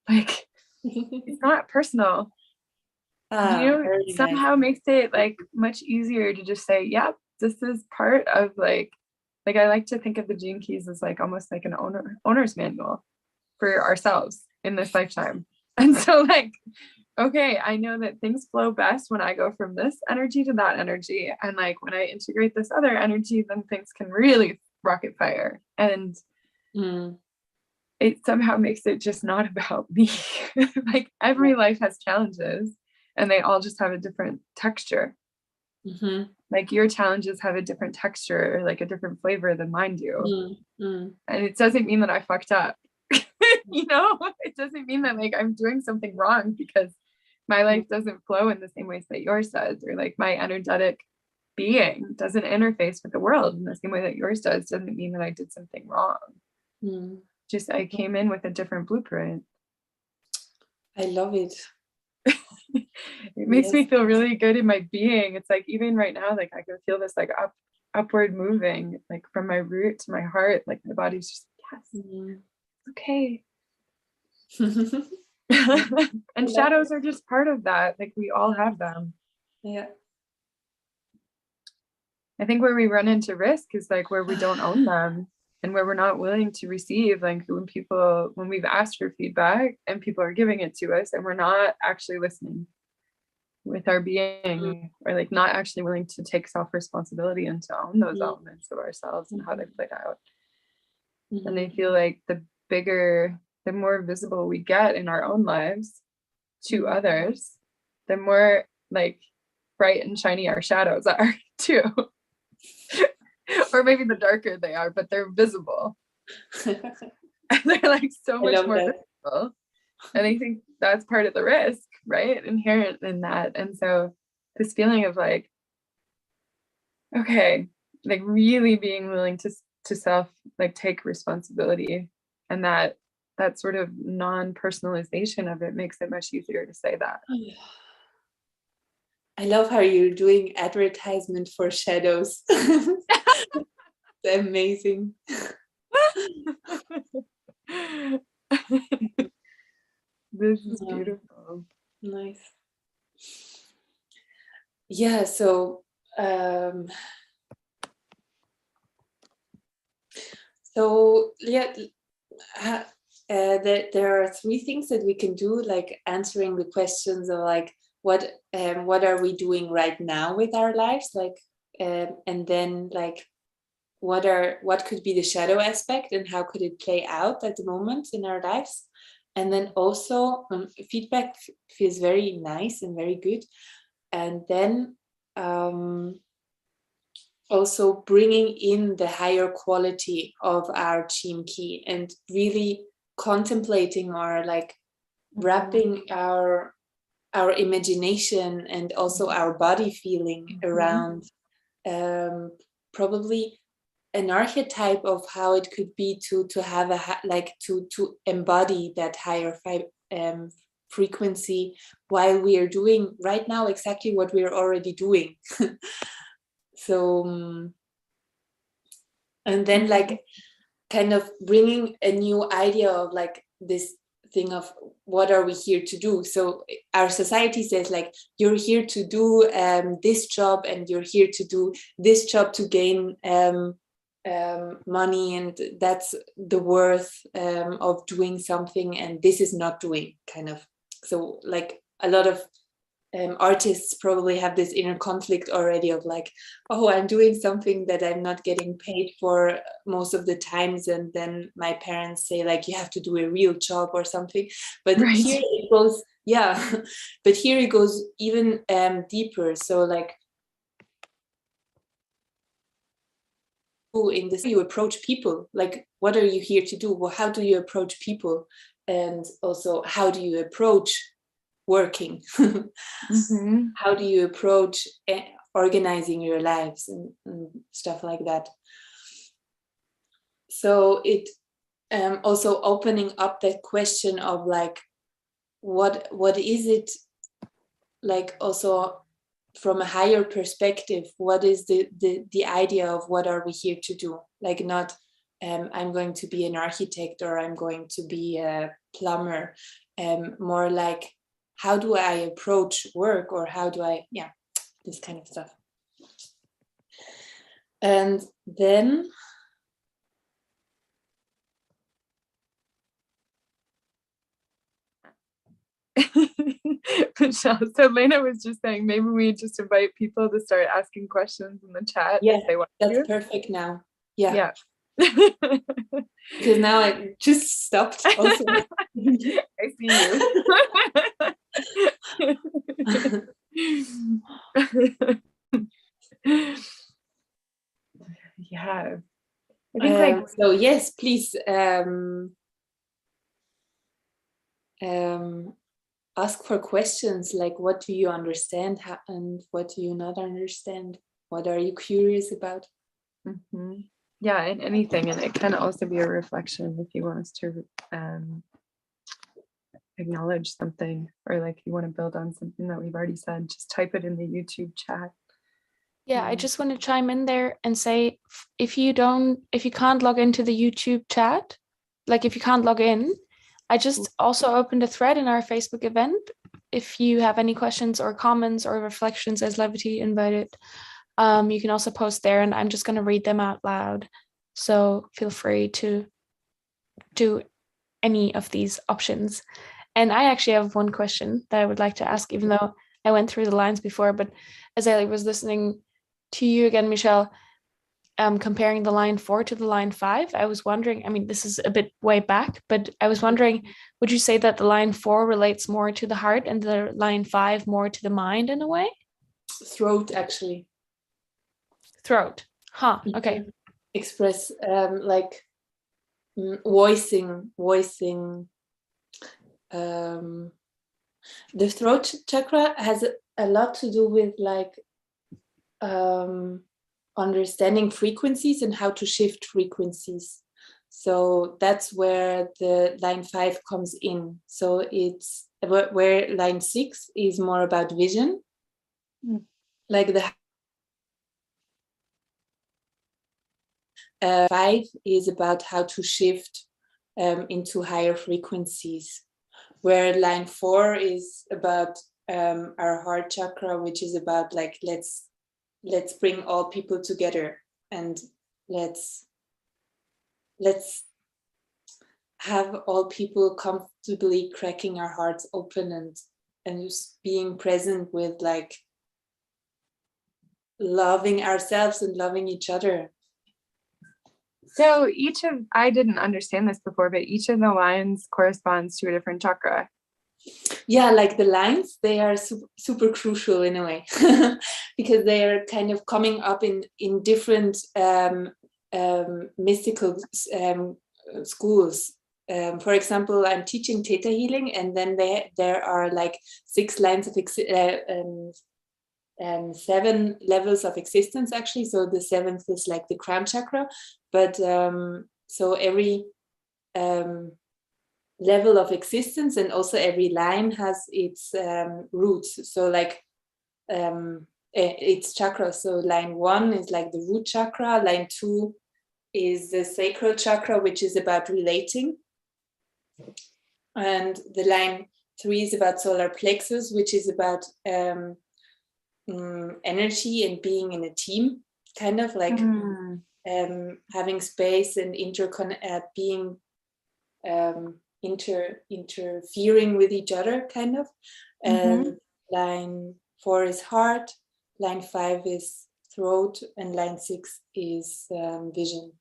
Speaker 2: Like, it's not personal.
Speaker 3: Very nice.
Speaker 2: Somehow makes it like much easier to just say, yep, this is part of like I like to think of the Gene Keys as like almost like an owner's manual for ourselves in this lifetime. And so like, okay, I know that things flow best when I go from this energy to that energy. And like when I integrate this other energy, then things can really rocket fire. And it somehow makes it just not about me. Like every life has challenges and they all just have a different texture. Like your challenges have a different texture, like a different flavor than mine do. And it doesn't mean that I fucked up. It doesn't mean that like I'm doing something wrong because my life doesn't flow in the same ways that yours does, or like my energetic being doesn't interface with the world in the same way that yours does. Doesn't mean that I did something wrong. Just I came in with a different blueprint.
Speaker 3: I love it.
Speaker 2: It makes me feel really good in my being. It's like even right now, like I can feel this like upward moving, like from my root to my heart. Like my body's just yes, okay. And shadows are just part of that. Like we all have them.
Speaker 3: Yeah.
Speaker 2: I think where we run into risk is like where we don't own them and where we're not willing to receive, like when we've asked for feedback and people are giving it to us and we're not actually listening with our being, or like not actually willing to take self-responsibility and to own those elements of ourselves and how they played out. And I feel like the more visible we get in our own lives to others, the more like bright and shiny our shadows are too. Or maybe the darker they are, but they're visible. And they're like so much more visible. And I think that's part of the risk, right? Inherent in that. And so this feeling of like, okay, like really being willing to self like take responsibility, and that sort of non-personalization of it makes it much easier to say that.
Speaker 3: I love how you're doing advertisement for shadows. Amazing.
Speaker 2: This is beautiful.
Speaker 3: Nice. Yeah, so there are three things that we can do, like answering the questions of like what are we doing right now with our lives, like and then like what could be the shadow aspect and how could it play out at the moment in our lives. And then also feedback feels very nice and very good. And then also bringing in the higher quality of our Gene Key and really contemplating or like wrapping our imagination and also our body feeling around probably an archetype of how it could be to have to embody that higher frequency while we are doing right now exactly what we are already doing. So and then like kind of bringing a new idea of like this thing of what are we here to do. So our society says like you're here to do this job and you're here to do this job to gain money, and that's the worth of doing something, and this is not doing kind of. So like a lot of artists probably have this inner conflict already of like, oh, I'm doing something that I'm not getting paid for most of the times, and then my parents say like you have to do a real job or something. But right. Here it goes, but here it goes even deeper. So like in this, you approach people, like what are you here to do? Well, how do you approach people? And also how do you approach working? How do you approach organizing your lives and stuff like that? So it also opening up that question of like what is it, like also from a higher perspective, what is the idea of what are we here to do? Like not I'm going to be an architect or I'm going to be a plumber. More like, how do I approach work, or how do I, this kind of stuff. And then
Speaker 2: Michelle, so Lena was just saying maybe we just invite people to start asking questions in the chat if they want
Speaker 3: that's
Speaker 2: to.
Speaker 3: perfect now. Yeah.
Speaker 2: Because
Speaker 3: now I just stopped also.
Speaker 2: I see you. Yeah. I think
Speaker 3: so yes, please ask for questions like, what do you understand and what do you not understand? What are you curious about?
Speaker 2: Mm-hmm. Yeah, and anything, and it can also be a reflection if you want us to acknowledge something, or like you want to build on something that we've already said, just type it in the YouTube chat.
Speaker 1: Yeah, I just want to chime in there and say, if you can't log into the YouTube chat, like if you can't log in, I just also opened a thread in our Facebook event. If you have any questions or comments or reflections, as Levity invited, you can also post there, and I'm just going to read them out loud. So feel free to do any of these options. And I actually have one question that I would like to ask, even though I went through the lines before. But as I was listening to you again, Michelle, comparing the line 4 to the line 5, I was wondering, I mean, this is a bit way back, but I was wondering, would you say that the line 4 relates more to the heart and the line 5 more to the mind in a way?
Speaker 3: Throat, actually.
Speaker 1: Throat. Huh. Okay.
Speaker 3: Express like voicing. The throat chakra has a lot to do with like understanding frequencies and how to shift frequencies. So that's where the line 5 comes in. So it's where line 6 is more about vision. Like the 5 is about how to shift into higher frequencies, where line 4 is about our heart chakra, which is about like, let's bring all people together, and let's have all people comfortably cracking our hearts open and just being present with like loving ourselves and loving each other.
Speaker 2: So I didn't understand this before, but each of the lines corresponds to a different chakra.
Speaker 3: Yeah, like the lines, they are super crucial in a way, because they are kind of coming up in different mystical schools. For example, I'm teaching Theta Healing, and then there are like 6 lines of 7 levels of existence, actually. So the 7th is like the crown chakra, but so every level of existence and also every line has its roots. So like its chakra. So line 1 is like the root chakra. Line 2 is the sacral chakra, which is about relating. And the line 3 is about solar plexus, which is about energy and being in a team, kind of like having space and being interfering with each other, kind of. And line 4 is heart, line 5 is throat, and line 6 is vision.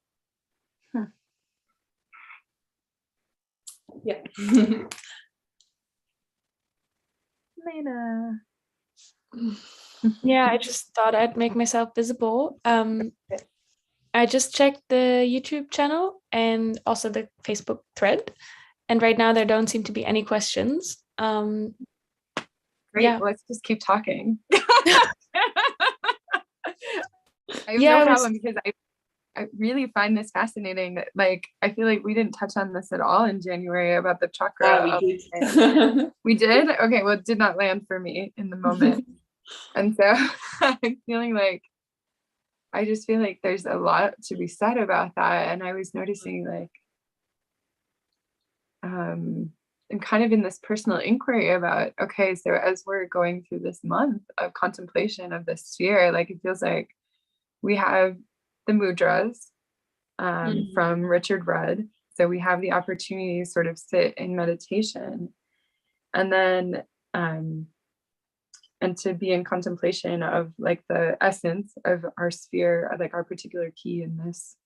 Speaker 3: Yeah.
Speaker 2: Lena.
Speaker 1: Yeah, I just thought I'd make myself visible. I just checked the YouTube channel and also the Facebook thread, and right now there don't seem to be any questions.
Speaker 2: Great,
Speaker 1: yeah.
Speaker 2: Let's just keep talking. I have no problem, because I really find this fascinating that, like, I feel like we didn't touch on this at all in January about the chakra.
Speaker 3: We did.
Speaker 2: We did? Okay, well, it did not land for me in the moment. And so I'm feeling like I just feel like there's a lot to be said about that. And I was noticing like, I'm kind of in this personal inquiry about, okay, so as we're going through this month of contemplation of this sphere, like it feels like we have the mudras from Richard Rudd. So we have the opportunity to sort of sit in meditation and then and to be in contemplation of like the essence of our sphere, like our particular key in this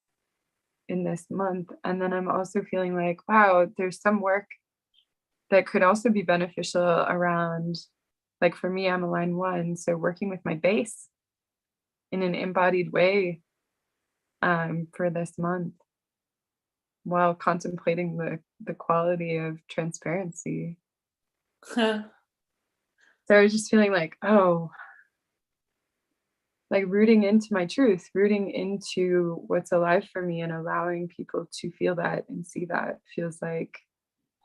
Speaker 2: month. And then I'm also feeling like, wow, there's some work that could also be beneficial around, like for me, I'm a line 1, so working with my base in an embodied way for this month while contemplating the quality of transparency. So I was just feeling like, oh, like rooting into my truth, rooting into what's alive for me and allowing people to feel that and see that feels like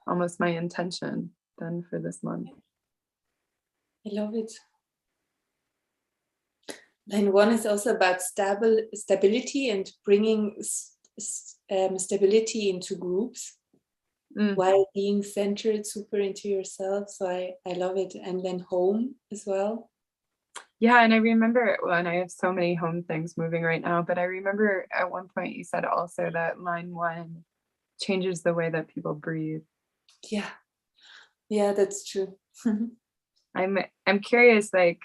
Speaker 2: almost my intention then for this month.
Speaker 3: I love it. Line 1 is also about stability and bringing stability into groups while being centered super into yourself. So I love it. And then home as well.
Speaker 2: Yeah, and I remember, well, and I have so many home things moving right now, but I remember at one point you said also that line 1 changes the way that people breathe.
Speaker 3: Yeah, that's true.
Speaker 2: I'm curious, like,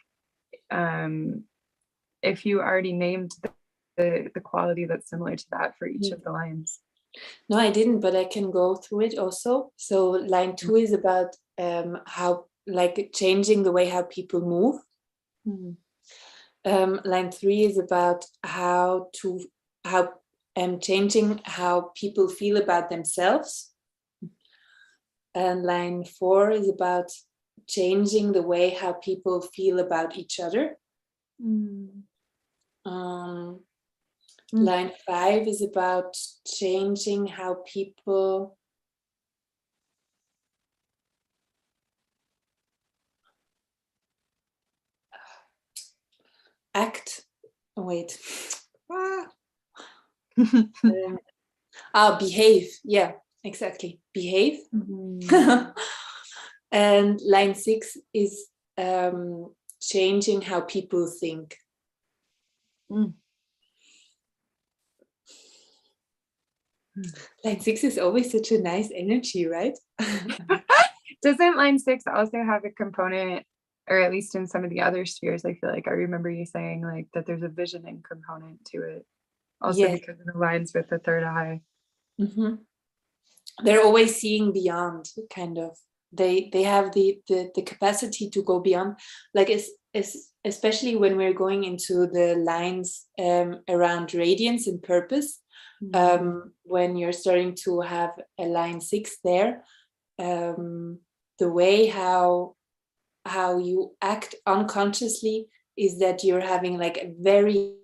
Speaker 2: if you already named the quality that's similar to that for each of the lines.
Speaker 3: No, I didn't, but I can go through it also. So line 2 is about how, like, changing the way how people move. Line 3 is about how changing how people feel about themselves. And line 4 is about changing the way how people feel about each other. Line 5 is about changing how people act. Behave. Yeah, exactly. Behave. And line 6 is changing how people think. Line 6 is always such a nice energy, right?
Speaker 2: Doesn't line 6 also have a component, or at least in some of the other spheres, I feel like I remember you saying like that there's a visioning component to it, also because it aligns with the third eye.
Speaker 3: They're always seeing beyond, kind of. They have the capacity to go beyond, like especially when we're going into the lines around radiance and purpose. When you're starting to have a line 6 there, the way how you act unconsciously is that you're having like a very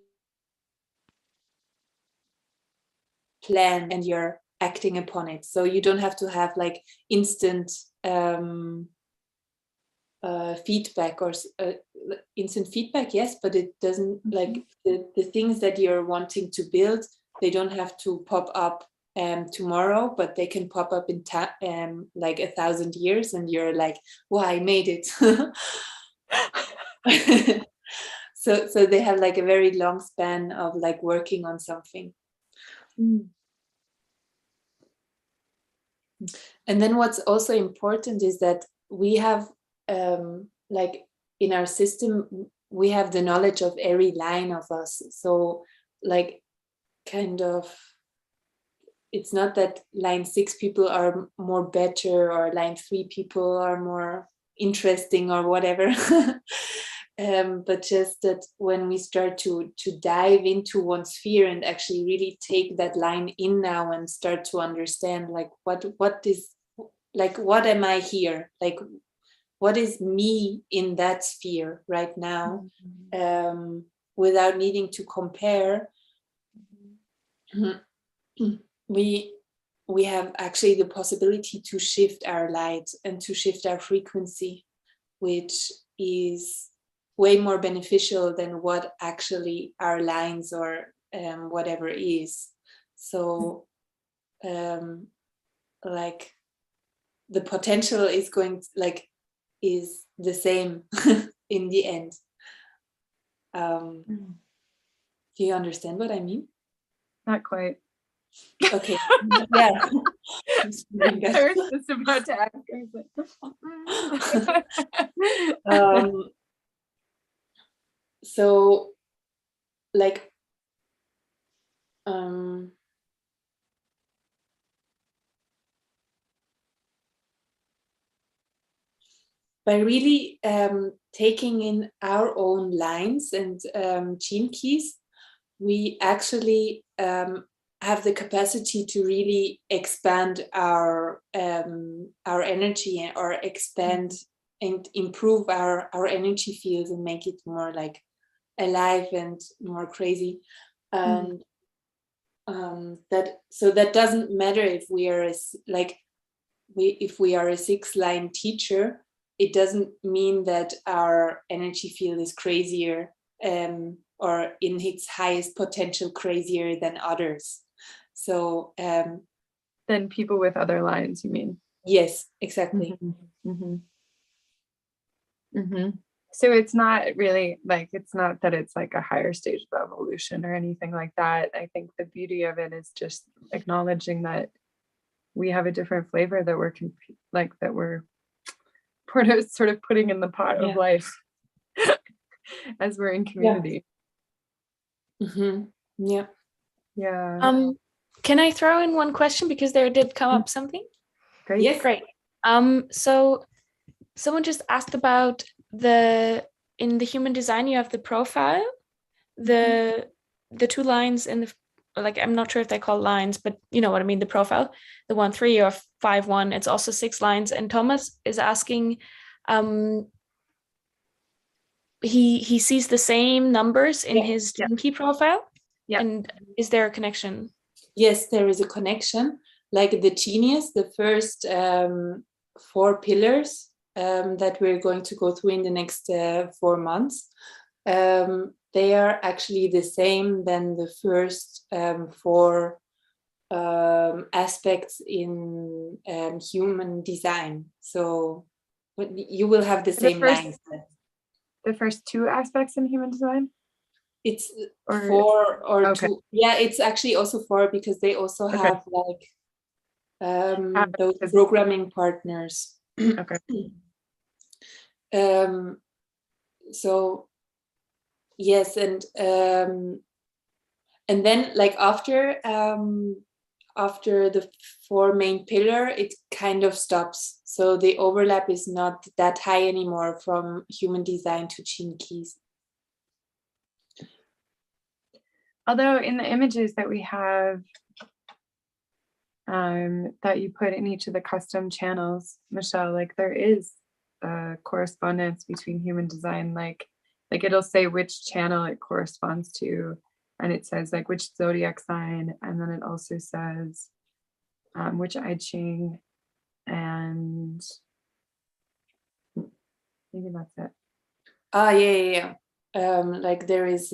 Speaker 3: plan and you're acting upon it. So you don't have to have like instant feedback or instant feedback, yes, but it doesn't, like the things that you're wanting to build, they don't have to pop up tomorrow, but they can pop up in like 1,000 years, and you're like, wow, I made it. So they have like a very long span of like working on something. And then what's also important is that we have like in our system, we have the knowledge of every line of us. So like kind of, it's not that line 6 people are more better or line 3 people are more interesting or whatever. But just that when we start to dive into one sphere and actually really take that line in now and start to understand like what is, like, what am I here? Like, what is me in that sphere right now? Without needing to compare, we have actually the possibility to shift our light and to shift our frequency, which is way more beneficial than what actually our lines or whatever is. So like the potential is is the same in the end. Do you understand what I mean?
Speaker 2: Not quite.
Speaker 3: Okay. Yeah.
Speaker 2: I was just about to ask.
Speaker 3: So like by really taking in our own lines and gene keys, we actually have the capacity to really expand our energy, or expand and improve our energy fields and make it more like alive and more crazy. And that doesn't matter if we are if we are a 6-line teacher. It doesn't mean that our energy field is crazier or in its highest potential crazier than others. So
Speaker 2: than people with other lines, you mean?
Speaker 3: Yes, exactly.
Speaker 2: So it's not really like, it's not that it's like a higher stage of evolution or anything like that. I think the beauty of it is just acknowledging that we have a different flavor that we're that we're sort of putting in the pot of life as we're in community.
Speaker 3: Yeah.
Speaker 4: Can I throw in one question, because there did come up something?
Speaker 2: Great.
Speaker 3: Yes.
Speaker 4: Great. So someone just asked about in the human design, you have the profile, the 2 lines in the, like, I'm not sure if they call lines, but you know what I mean, the profile, the 1-3 or 5-1, it's also 6 lines. And Thomas is asking, he sees the same numbers in his gene key profile.
Speaker 2: Yeah.
Speaker 4: And is there a connection?
Speaker 3: Yes, there is a connection. Like the genius, the first 4 pillars that we're going to go through in the next 4 months, they are actually the same than the first 4 aspects in human design. So you will have the same lines.
Speaker 2: The first 2 aspects in human design?
Speaker 3: It's 4 or 2. Yeah, it's actually also 4, because they also have like those programming partners.
Speaker 2: Okay.
Speaker 3: So yes, and then like after the 4 main pillar, it kind of stops. So the overlap is not that high anymore from human design to gene keys.
Speaker 2: Although in the images that we have that you put in each of the custom channels, Michelle, like there is a correspondence between human design, like it'll say which channel it corresponds to, and it says like which zodiac sign, and then it also says which I Ching, and maybe that's it.
Speaker 3: Yeah. Like there is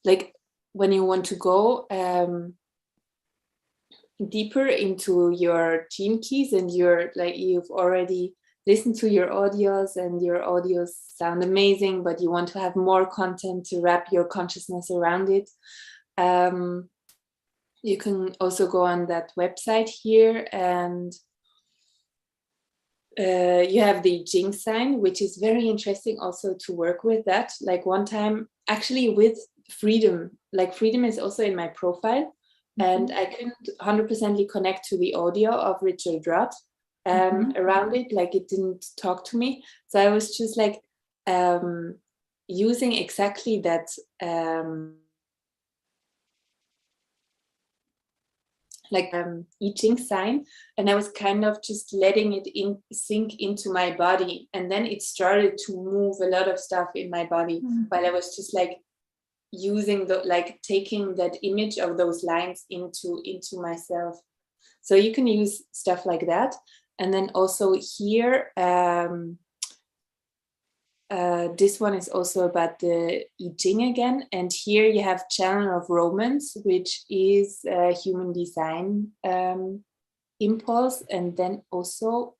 Speaker 3: like when you want to go deeper into your gene keys, and you've already listened to your audios and your audios sound amazing, but you want to have more content to wrap your consciousness around it, you can also go on that website here, and you have the Jing sign, which is very interesting also to work with that. Like one time actually with freedom, like freedom is also in my profile, and I couldn't 100% connect to the audio of Richard Rudd around it, like it didn't talk to me. So I was just like using exactly that I Ching sign, and I was kind of just letting it sink into my body, and then it started to move a lot of stuff in my body while I was just like using taking that image of those lines into myself. So you can use stuff like that. And then also here this one is also about the I Ching again, and here you have Channel of Romance, which is a human design impulse, and then also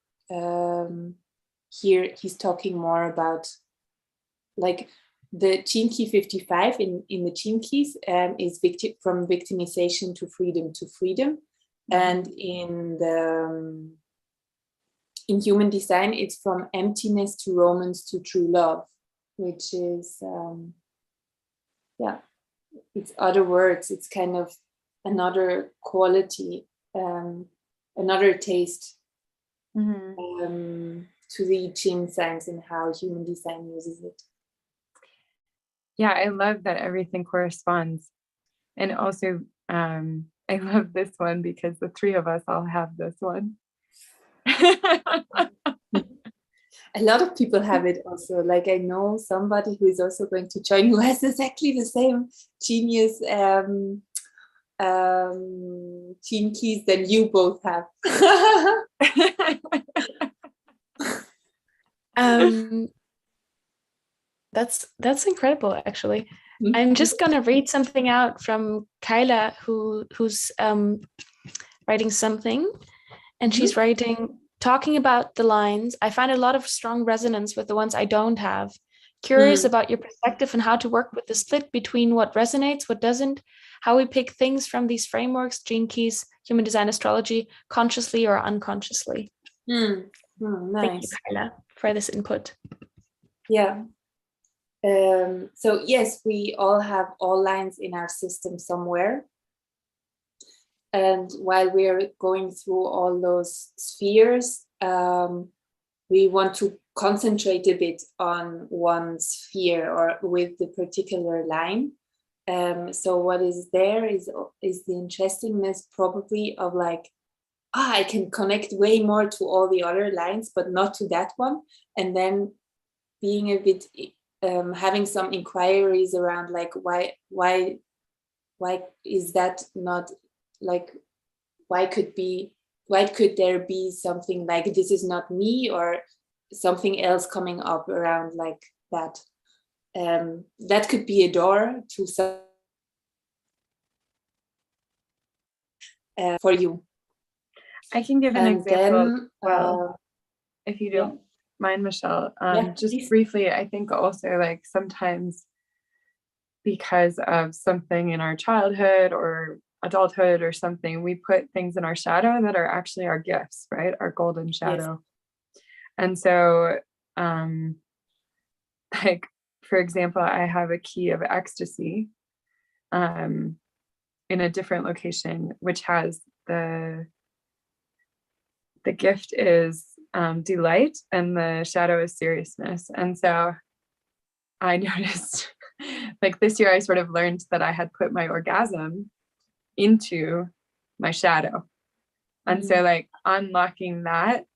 Speaker 3: here he's talking more about like the Gene Key 55 in the Gene Keys is from victimization to freedom to freedom, and in the in human design, it's from emptiness to romance to true love, which is, it's other words. It's kind of another quality, another taste to the I Ching signs and how human design uses it.
Speaker 2: Yeah, I love that everything corresponds. And also, I love this one because the three of us all have this one.
Speaker 3: A lot of people have it also. Like I know somebody who is also going to join who has exactly the same genius gene keys than you both have.
Speaker 4: That's incredible, actually. I'm just gonna read something out from Kyla, who's writing something, and she's writing, talking about the lines. I find a lot of strong resonance with the ones I don't have. Curious about your perspective and how to work with the split between what resonates, what doesn't, how we pick things from these frameworks, gene keys, human design, astrology, consciously or unconsciously.
Speaker 3: Nice.
Speaker 4: Thank you, Kyla, for this input.
Speaker 3: Yeah. So yes, we all have all lines in our system somewhere. And while we're going through all those spheres, we want to concentrate a bit on one sphere or with the particular line. So what is there is the interestingness probably of like, I can connect way more to all the other lines, but not to that one. And then being a bit, having some inquiries around like, why is that not like, why could there be something like this is not me, or something else coming up around like that? That could be a door to some for you.
Speaker 2: I can give an example.
Speaker 3: Then,
Speaker 2: if you don't mind, Michelle, just
Speaker 3: please.
Speaker 2: briefly, I think also like sometimes because of something in our childhood or adulthood or something, we put things in our shadow that are actually our gifts, right? Our golden shadow. Yes. And so, like, for example, I have a key of ecstasy in a different location, which has the gift is delight and the shadow is seriousness. And so I noticed like this year I sort of learned that I had put my orgasm into my shadow. And so like unlocking that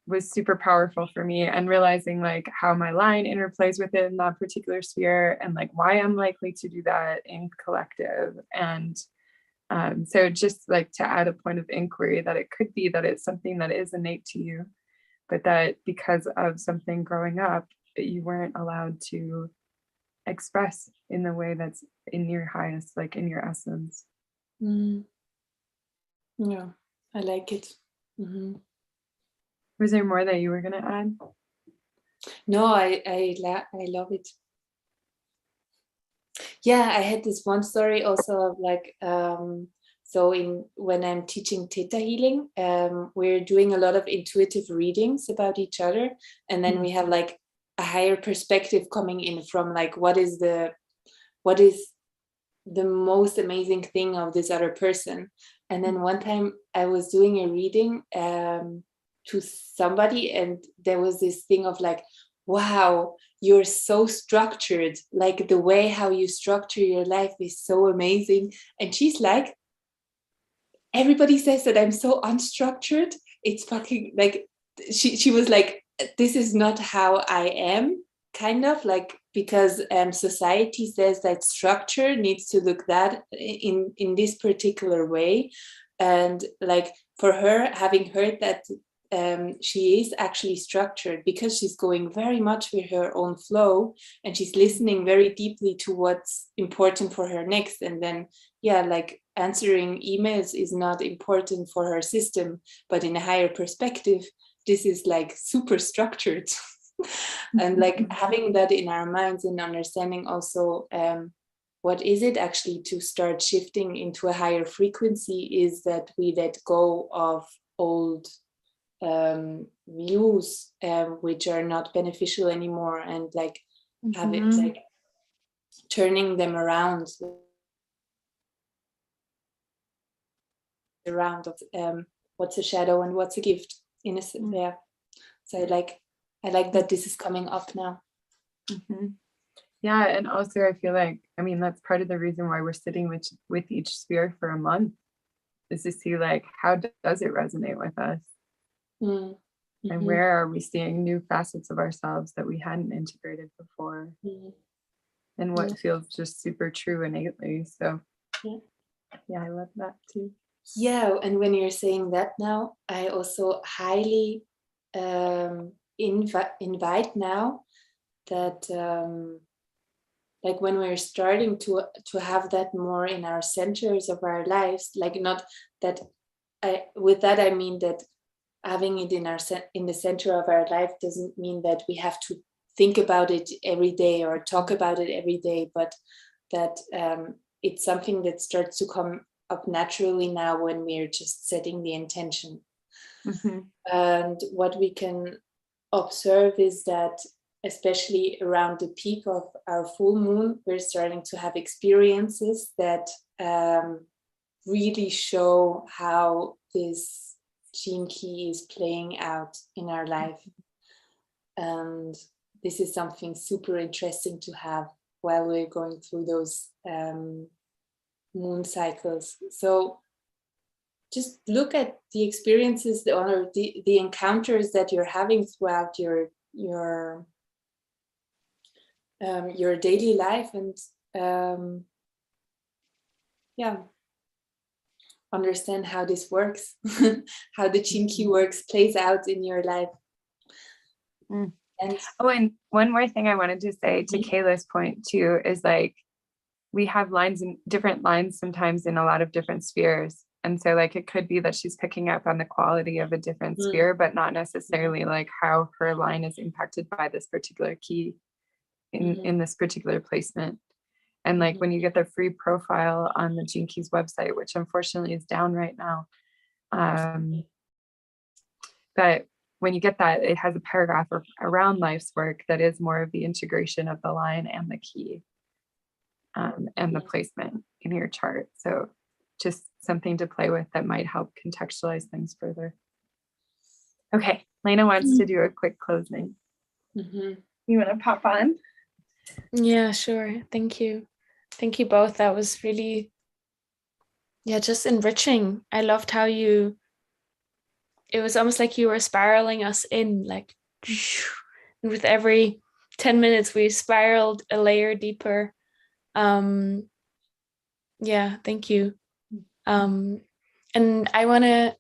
Speaker 2: was super powerful for me, and realizing like how my line interplays with it in that particular sphere, and like why I'm likely to do that in collective. And so just like to add a point of inquiry that it could be that it's something that is innate to you, but that because of something growing up that you weren't allowed to express in the way that's in your highest, like in your essence.
Speaker 3: Yeah, I like it.
Speaker 2: Was there more that you were going to add?
Speaker 3: No, I love it. Yeah, I had this one story also of like, so when I'm teaching Theta Healing, we're doing a lot of intuitive readings about each other. And then we have like a higher perspective coming in from like, what is the most amazing thing of this other person. And then one time I was doing a reading to somebody, and there was this thing of like, wow, you're so structured. Like the way how you structure your life is so amazing. And she's like, everybody says that I'm so unstructured. It's fucking like, she was like, this is not how I am, kind of like, because society says that structure needs to look that in this particular way. And like for her, having heard that she is actually structured because she's going very much with her own flow, and she's listening very deeply to what's important for her next. And then, yeah, like answering emails is not important for her system, but in a higher perspective, this is like super structured. And like having that in our minds and understanding also what is it actually to start shifting into a higher frequency is that we let go of old views which are not beneficial anymore, and like have it like turning them around of what's a shadow and what's a gift in a sense. Yeah, so I like that this is coming up now.
Speaker 2: Yeah, and also I feel like, I mean, that's part of the reason why we're sitting with each sphere for a month, is to see like, how does it resonate with us? And where are we seeing new facets of ourselves that we hadn't integrated before? And what feels just super true innately. So yeah, I love that too.
Speaker 3: Yeah, and when you're saying that now, I also highly invite now that like when we're starting to have that more in our centers of our lives, like not that with that I mean that having it in the center of our life doesn't mean that we have to think about it every day or talk about it every day, but that it's something that starts to come up naturally now when we're just setting the intention. And what we can observe is that especially around the peak of our full moon, we're starting to have experiences that really show how this gene key is playing out in our life. And this is something super interesting to have while we're going through those moon cycles. So just look at the experiences or the encounters that you're having throughout your daily life, and understand how this works, how the gene key works, plays out in your life.
Speaker 2: And one more thing I wanted to say to Kayla's point too is like, we have lines in different lines sometimes in a lot of different spheres. And so like, it could be that she's picking up on the quality of a different sphere, but not necessarily like how her line is impacted by this particular key in this particular placement. And like when you get the free profile on the Gene Keys website, which unfortunately is down right now, but when you get that, it has a paragraph around life's work that is more of the integration of the line and the key and the placement in your chart. So just something to play with that might help contextualize things further. Okay, Lena wants to do a quick closing. You want to pop on?
Speaker 4: Yeah, sure. Thank you. Thank you both. That was really, just enriching. I loved how it was almost like you were spiraling us in, like, and with every 10 minutes, we spiraled a layer deeper. Thank you. And I want to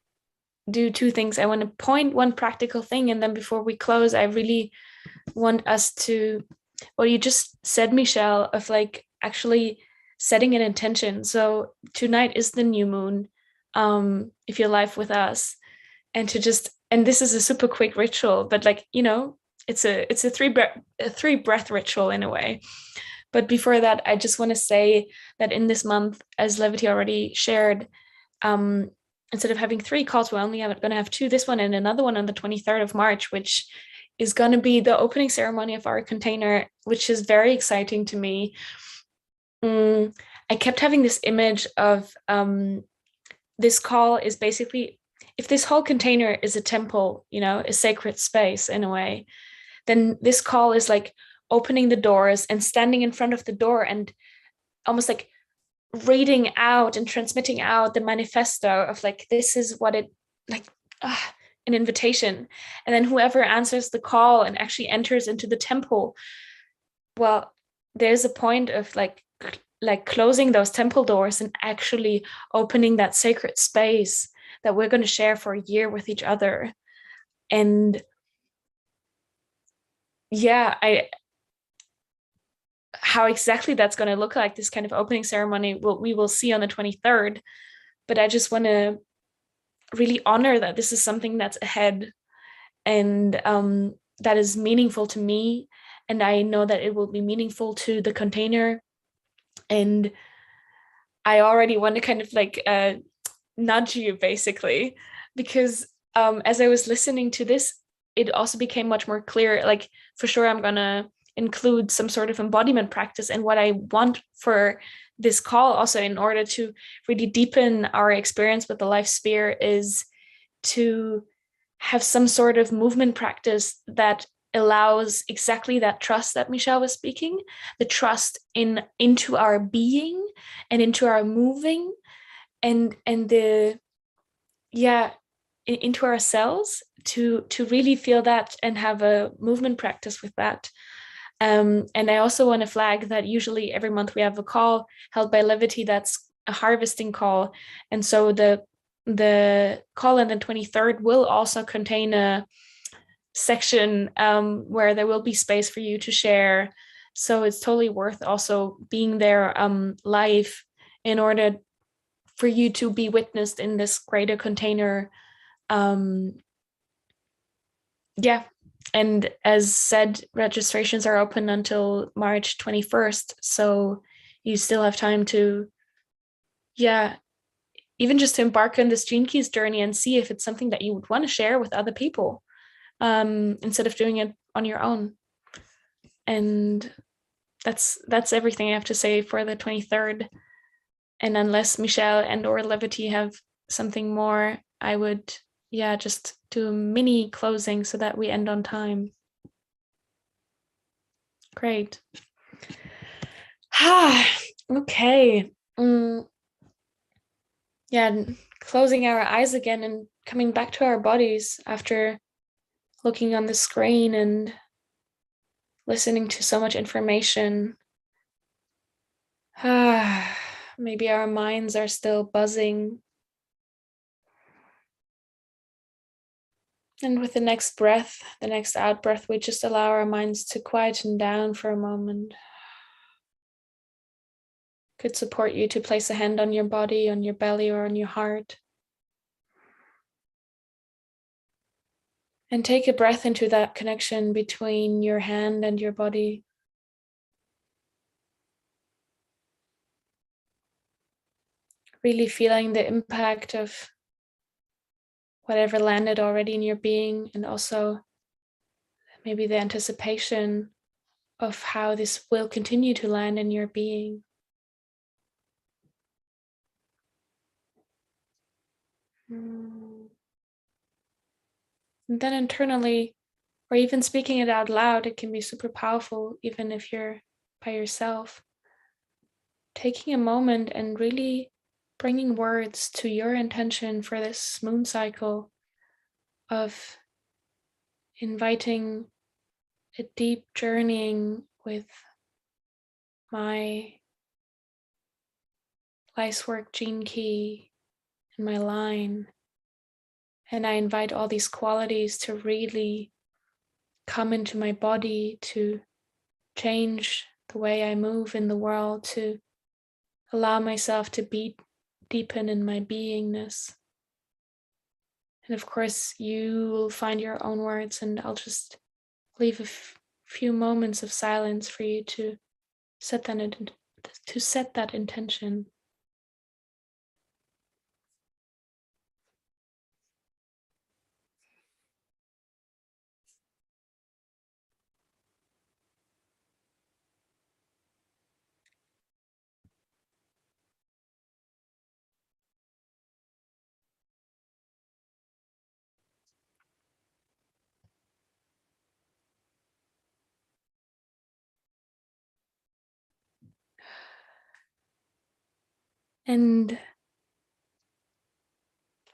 Speaker 4: do two things. I want to point one practical thing, and then before we close, I really want us to, what you just said, Michelle, of like actually setting an intention. So tonight is the new moon, if you're live with us, and and this is a super quick ritual, but like, it's a three breath ritual in a way. But before that, I just want to say that in this month, as Levity already shared, instead of having 3 calls, we're only going to have 2, this one and another one on the 23rd of March, which is going to be the opening ceremony of our container, which is very exciting to me. I kept having this image of this call is basically, if this whole container is a temple, a sacred space in a way, then this call is like opening the doors and standing in front of the door and almost like reading out and transmitting out the manifesto of like, this is what it, like, an invitation. And then whoever answers the call and actually enters into the temple, well, there's a point of like closing those temple doors and actually opening that sacred space that we're going to share for a year with each other. And yeah, how exactly that's going to look like, this kind of opening ceremony, we will see on the 23rd. But I just want to really honor that this is something that's ahead, and that is meaningful to me. And I know that it will be meaningful to the container. And I already want to kind of like nudge you, basically, because as I was listening to this, it also became much more clear, like, for sure, I'm going to include some sort of embodiment practice. And what I want for this call also, in order to really deepen our experience with the life sphere, is to have some sort of movement practice that allows exactly that trust that Michelle was speaking, the trust into our being and into our moving, and the into ourselves, to really feel that and have a movement practice with that. And I also want to flag that usually every month we have a call held by Levity that's a harvesting call. And so the call on the 23rd will also contain a section where there will be space for you to share. So it's totally worth also being there live, in order for you to be witnessed in this greater container. And as said, registrations are open until March 21st. So you still have time to, even just to embark on this Gene Keys journey and see if it's something that you would want to share with other people, instead of doing it on your own. And that's everything I have to say for the 23rd. And unless Michelle and or Levity have something more, I would just do a mini closing so that we end on time. Great. Okay. Closing our eyes again and coming back to our bodies after looking on the screen and listening to so much information. Maybe our minds are still buzzing. And with the next breath, the next out breath, we just allow our minds to quieten down for a moment. Could support you to place a hand on your body, on your belly, or on your heart. And take a breath into that connection between your hand and your body. Really feeling the impact of whatever landed already in your being, and also maybe the anticipation of how this will continue to land in your being. And then internally, or even speaking it out loud, it can be super powerful, even if you're by yourself. Taking a moment and really bringing words to your intention for this moon cycle of inviting a deep journeying with my life's-work gene key and my line. And I invite all these qualities to really come into my body, to change the way I move in the world, to allow myself to deepen in my beingness. And of course, you will find your own words, and I'll just leave a few moments of silence for you to set that intention. And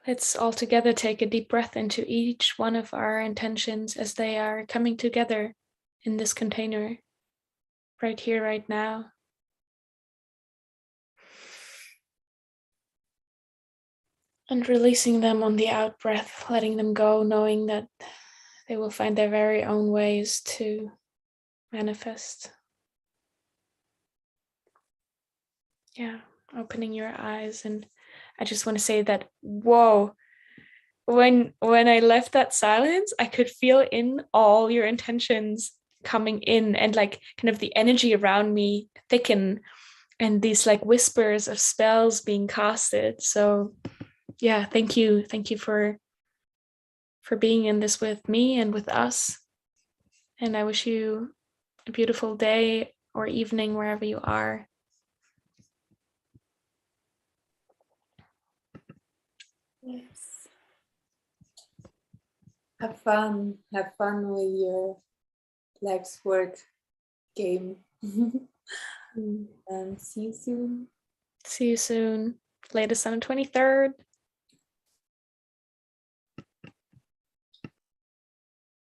Speaker 4: let's all together take a deep breath into each one of our intentions as they are coming together in this container, right here, right now. And releasing them on the out breath, letting them go, knowing that they will find their very own ways to manifest. Yeah, opening your eyes. And I just want to say that, whoa, when I left that silence, I could feel in all your intentions coming in, and like kind of the energy around me thicken, and these like whispers of spells being casted. So yeah, thank you for being in this with me and with us. And I wish you a beautiful day or evening wherever you are.
Speaker 3: Yes. Have fun with your life's work game. And see you soon.
Speaker 4: See you soon. Latest on the 23rd.